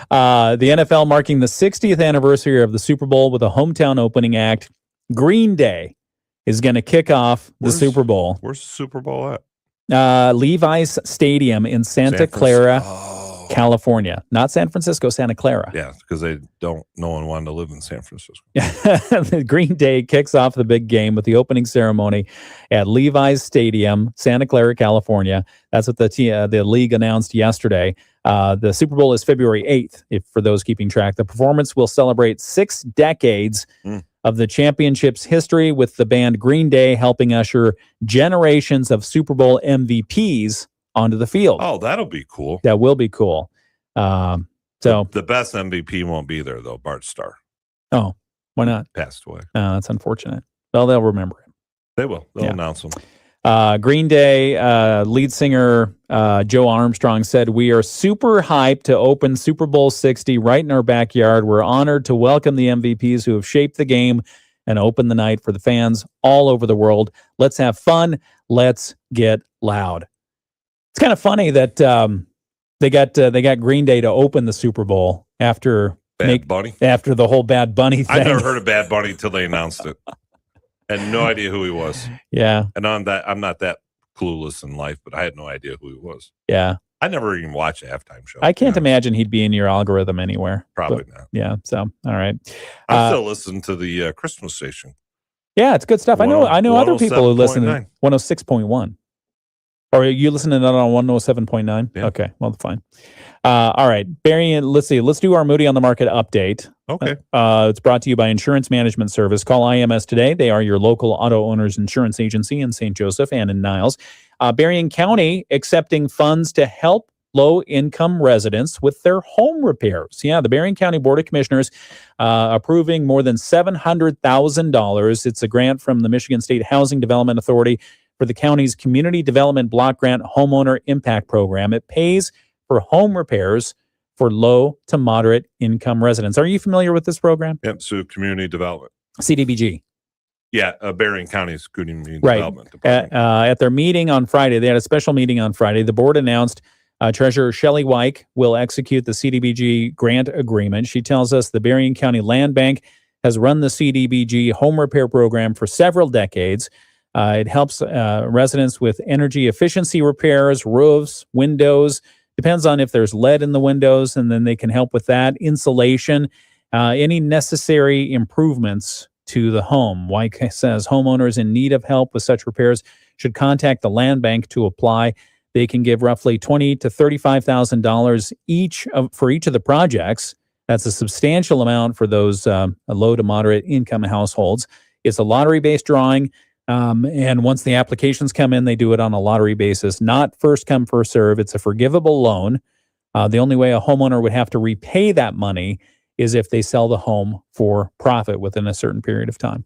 The NFL marking the 60th anniversary of the Super Bowl with a hometown opening act. Green Day is going to kick off the Super Bowl. Where's the Super Bowl at? Levi's Stadium in Santa Clara, California. Not San Francisco, Santa Clara. Yeah, because no one wanted to live in San Francisco. The Green Day kicks off the big game with the opening ceremony at Levi's Stadium, Santa Clara, California. That's what the league announced yesterday. The Super Bowl is February 8th, for those keeping track. The performance will celebrate 6 decades of the championship's history, with the band Green Day helping usher generations of Super Bowl MVPs onto the field. Oh, that'll be cool. That will be cool. So the best MVP won't be there, though. Bart Starr. Oh, why not? Passed away. That's unfortunate. Well, they'll remember him. They will. They'll announce him. Green Day lead singer Joe Armstrong said, "We are super hyped to open Super Bowl 60 right in our backyard. We're honored to welcome the MVPs who have shaped the game and opened the night for the fans all over the world. Let's have fun. Let's get loud." It's kind of funny that they got Green Day to open the Super Bowl after Bunny. After the whole Bad Bunny thing. I never heard of Bad Bunny until they announced it. Had no idea who he was. Yeah. And on that, I'm not that clueless in life, but I had no idea who he was. Yeah. I never even watched a halftime show. I can't imagine he'd be in your algorithm anywhere. Probably But, not. Yeah. So, all right. I'm still listening to the Christmas station. Yeah, it's good stuff. I know other people who listen to 106.1. Or are you listening to that on 107.9? Yeah. Okay. Well, fine. All right. Barry, let's see. Let's do our Moody on the Market update. Okay. It's brought to you by Insurance Management Service. Call IMS today. They are your local auto owners insurance agency in St. Joseph and in Niles. Berrien County accepting funds to help low-income residents with their home repairs. Yeah, the Berrien County Board of Commissioners approving more than $700,000. It's a grant from the Michigan State Housing Development Authority for the county's Community Development Block Grant Homeowner Impact Program. It pays for home repairs for low to moderate income residents. Are you familiar with this program? Yep, so Community Development. CDBG. Yeah, Berrien County's Community Right. Development Department. At their meeting on Friday, they had a special meeting on Friday. The board announced Treasurer Shelley Wyke will execute the CDBG grant agreement. She tells us the Berrien County Land Bank has run the CDBG home repair program for several decades. It helps residents with energy efficiency repairs, roofs, windows. Depends on if there's lead in the windows, and then they can help with that. Insulation, any necessary improvements to the home. Wyke says homeowners in need of help with such repairs should contact the land bank to apply. They can give roughly $20,000 to $35,000 each for each of the projects. That's a substantial amount for those low to moderate income households. It's a lottery-based drawing. And once the applications come in, they do it on a lottery basis, not first come, first serve. It's a forgivable loan. The only way a homeowner would have to repay that money is if they sell the home for profit within a certain period of time.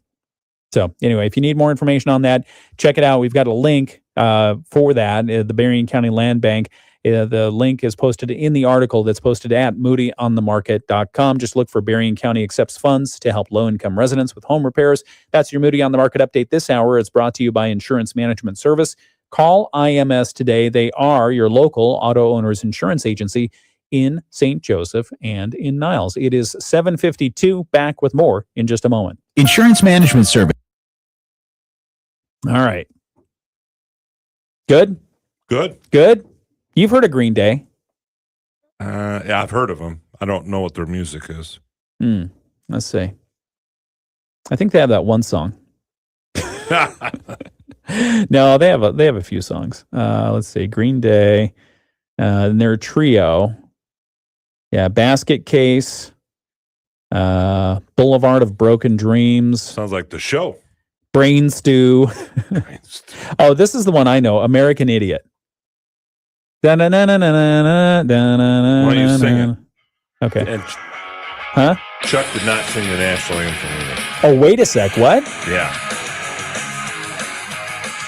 So anyway, if you need more information on that, check it out. We've got a link for that, the Berrien County Land Bank. The link is posted in the article that's posted at moodyonthemarket.com. Just look for Berrien County accepts funds to help low-income residents with home repairs. That's your Moody on the Market update this hour. It's brought to you by Insurance Management Service. Call IMS today. They are your local auto owners insurance agency in St. Joseph and in Niles. It is 7:52. Back with more in just a moment. Insurance Management Service. All right. Good? Good. You've heard of Green Day. Yeah, I've heard of them. I don't know what their music is. Let's see. I think they have that one song. No, they have a few songs. Let's see. Green Day. And they're a trio. Yeah, Basket Case. Boulevard of Broken Dreams. Sounds like the show. Brain Stew. Oh, this is the one I know. American Idiot. Why don't you sing it? Okay. And Huh? Chuck did not sing the national anthem either. Oh, wait a sec. What? Yeah.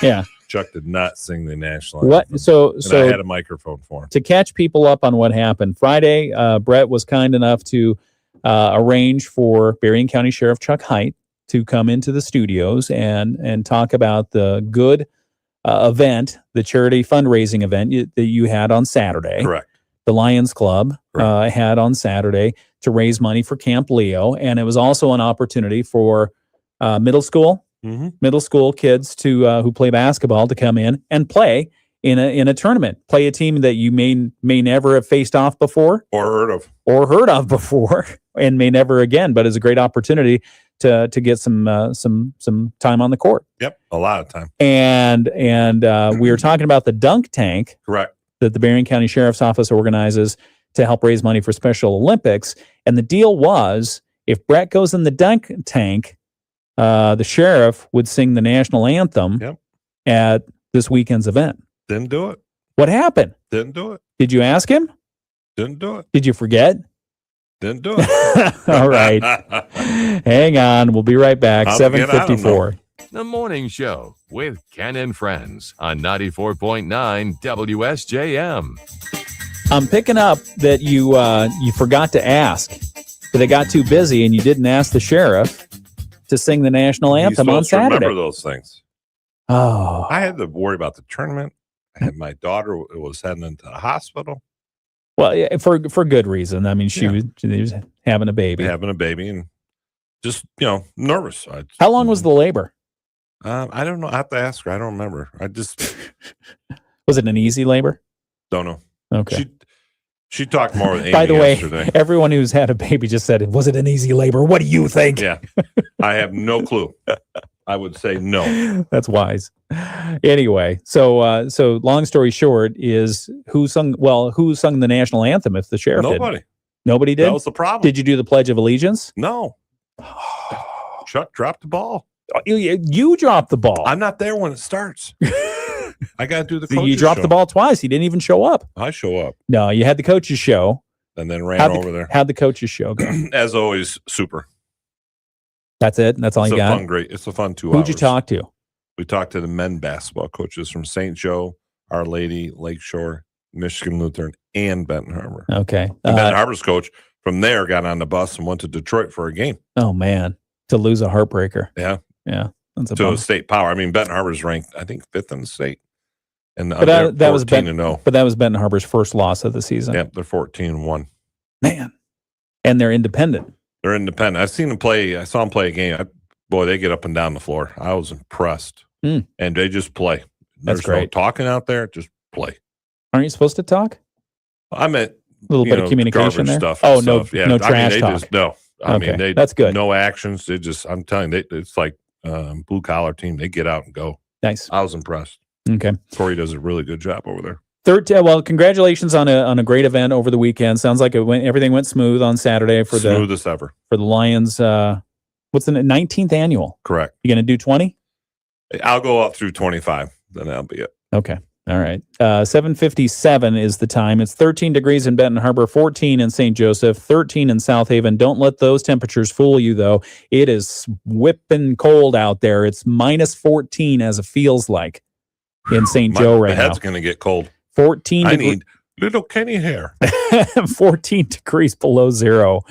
Yeah. Chuck did not sing the national What? anthem. So I had a microphone for him. To catch people up on what happened Friday, Bret was kind enough to arrange for Berrien County Sheriff Chuck Hite to come into the studios and talk about the good event, the charity fundraising event that you had on Saturday. Correct. The Lions Club had on Saturday to raise money for Camp Leo, and it was also an opportunity for middle school kids to who play basketball to come in and play in a tournament, play a team that you may never have faced off before or heard of before, and may never again. But it's a great opportunity to get some time on the court. Yep, a lot of time. And we were talking about the dunk tank, correct, that the Berrien County Sheriff's Office organizes to help raise money for Special Olympics. And the deal was, if Bret goes in the dunk tank, the sheriff would sing the national anthem at this weekend's event. Didn't do it. What happened? Didn't do it. Did you ask him? Didn't do it. Did you forget? Didn't do it. All right. Hang on. We'll be right back. 7:54. The Morning Show with Ken and Friends on 94.9 WSJM. I'm picking up that you forgot to ask, that they got too busy and you didn't ask the sheriff to sing the national anthem on Saturday. Remember those things. Oh, I had to worry about the tournament. I had my daughter was heading into the hospital. Well, yeah, for good reason. I mean, she was having a baby. And just, nervous. How long was the labor? I don't know. I have to ask her. I don't remember. Was it an easy labor? Don't know. Okay. She talked more with Amy By the way, yesterday. everyone who's had a baby just said, was it an easy labor? What do you think? Yeah. I have no clue. I would say no. That's wise. Anyway, so long story short is who sung the national anthem if the sheriff Nobody. did? Nobody did? That was the problem. Did you do the Pledge of Allegiance? No. Chuck dropped the ball. You dropped the ball. I'm not there when it starts. I got to do the coaches You dropped show. the ball twice. You didn't even show up. I show up. No, you had the coaches show. And then ran over there. How'd the coaches show go? As always, super. That's it? That's all you got? It's a fun 2 hours. Who'd you talk to? We talked to the men basketball coaches from St. Joe, Our Lady, Lakeshore, Michigan Lutheran, and Benton Harbor. Okay. And Benton Harbor's coach from there got on the bus and went to Detroit for a game. Oh, man. To lose a heartbreaker. Yeah. Yeah. That's a to bummer. a state power. I mean, Benton Harbor's ranked, I think, 5th in the state. And But that was Benton Harbor's first loss of the season. Yep, they're 14-1. Man. And they're independent. They're independent. I've seen them play. I saw them play a game. They get up and down the floor. I was impressed. And they just play. That's There's great. no talking out there. Just play. Aren't you supposed to talk? I meant a little bit of communication there. Stuff Oh, and no, stuff. Yeah. no I mean, trash they talk. Just, no. I Okay, mean, that's good. No actions. They just, I'm telling you, it's like blue collar team. They get out and go. Nice. I was impressed. Okay. Corey does a really good job over there. Well, congratulations on a great event over the weekend. Sounds like everything went smooth on Saturday for smoothest ever for the Lions. What's the 19th annual? Correct. You going to do 20? I'll go up through 25. Then that'll be it. Okay. All right. 7:57 is the time. It's 13 degrees in Benton Harbor, 14 in St. Joseph, 13 in South Haven. Don't let those temperatures fool you, though. It is whipping cold out there. It's minus 14 as it feels like in St. Joe right now. My head's going to get cold. 14. I need little Kenny hair. 14 degrees below zero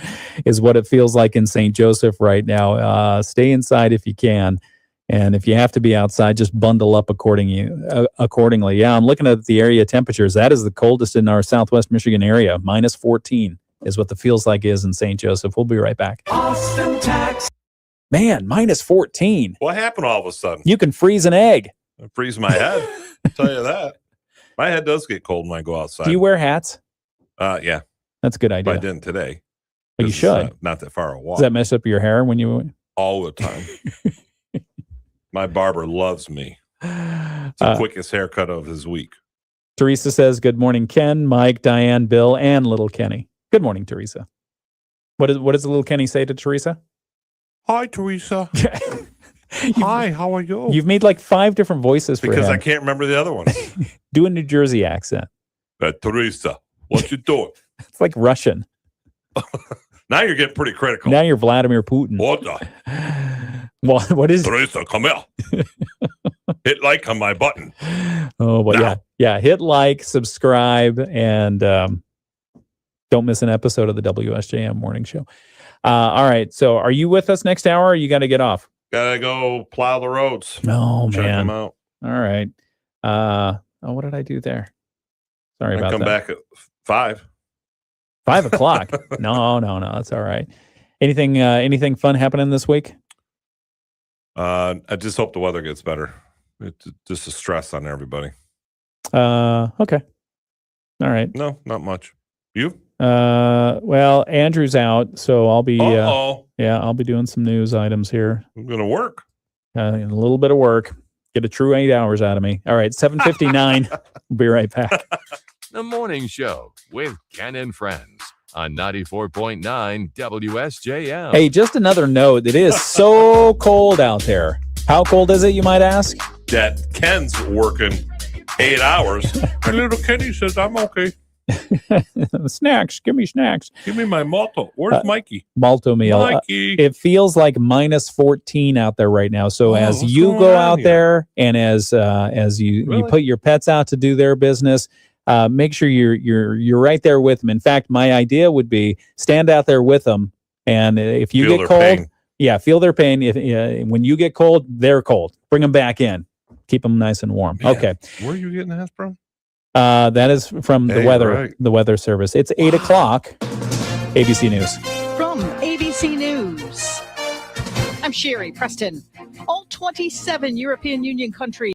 is what it feels like in St. Joseph right now. Stay inside if you can. And if you have to be outside, just bundle up accordingly. Yeah, I'm looking at the area temperatures. That is the coldest in our Southwest Michigan area. Minus 14 is what the feels like is in St. Joseph. We'll be right back. Austin tax. Man, minus 14. What happened all of a sudden? You can freeze an egg. I freeze my head. I'll tell you that. My head does get cold when I go outside. Do you wear hats? Yeah. That's a good idea. But I didn't today. But you should. Not that far a walk. Does that mess up your hair when you... All the time. My barber loves me. It's the quickest haircut of his week. Teresa says, good morning, Ken, Mike, Diane, Bill, and little Kenny. Good morning, Teresa. What does little Kenny say to Teresa? Hi, Teresa. Hi, how are you? You've made like 5 different voices for because him. I can't remember the other ones. Do a New Jersey accent. Teresa, what you doing? It's like Russian. Now you're getting pretty critical. Now you're Vladimir Putin. What the? What is Teresa, come here. Hit like on my button. Oh, well, yeah. Hit like, subscribe, and don't miss an episode of the WSJM Morning Show. All right. So, are you with us next hour? Or you got to get off? Gotta go plow the roads. Oh, Check man. them out. All right. What did I do there? Sorry about that. Come back at 5. 5 o'clock. No. That's all right. Anything fun happening this week? I just hope the weather gets better. It's just a stress on everybody. Okay. All right. No, not much. You? Well, Andrew's out, so I'll be I'll be doing some news items here. I'm gonna work. A little bit of work. Get a true 8 hours out of me. All right, 7:59. We'll be right back. The Morning Show with Ken and Friends on 94.9 WSJM. Hey, just another note. It is so cold out there. How cold is it, you might ask? That Ken's working 8 hours. And little Kenny says, I'm okay. Snacks. Give me snacks. Give me my malto. Where's Mikey? Malto meal. Mikey. It feels like minus 14 out there right now. So as what's you going go on out here? there and as you Really? put your pets out to do their business, make sure you're right there with them. In fact, my idea would be stand out there with them, and if you Feel get their cold, pain. yeah, feel their pain. If when you get cold, they're cold. Bring them back in. Keep them nice and warm. Man, Okay. Where are you getting that from? That is from the Hey, weather, right. the weather service. It's 8 o'clock. ABC News. From ABC News, I'm Sherry Preston. All 27 European Union countries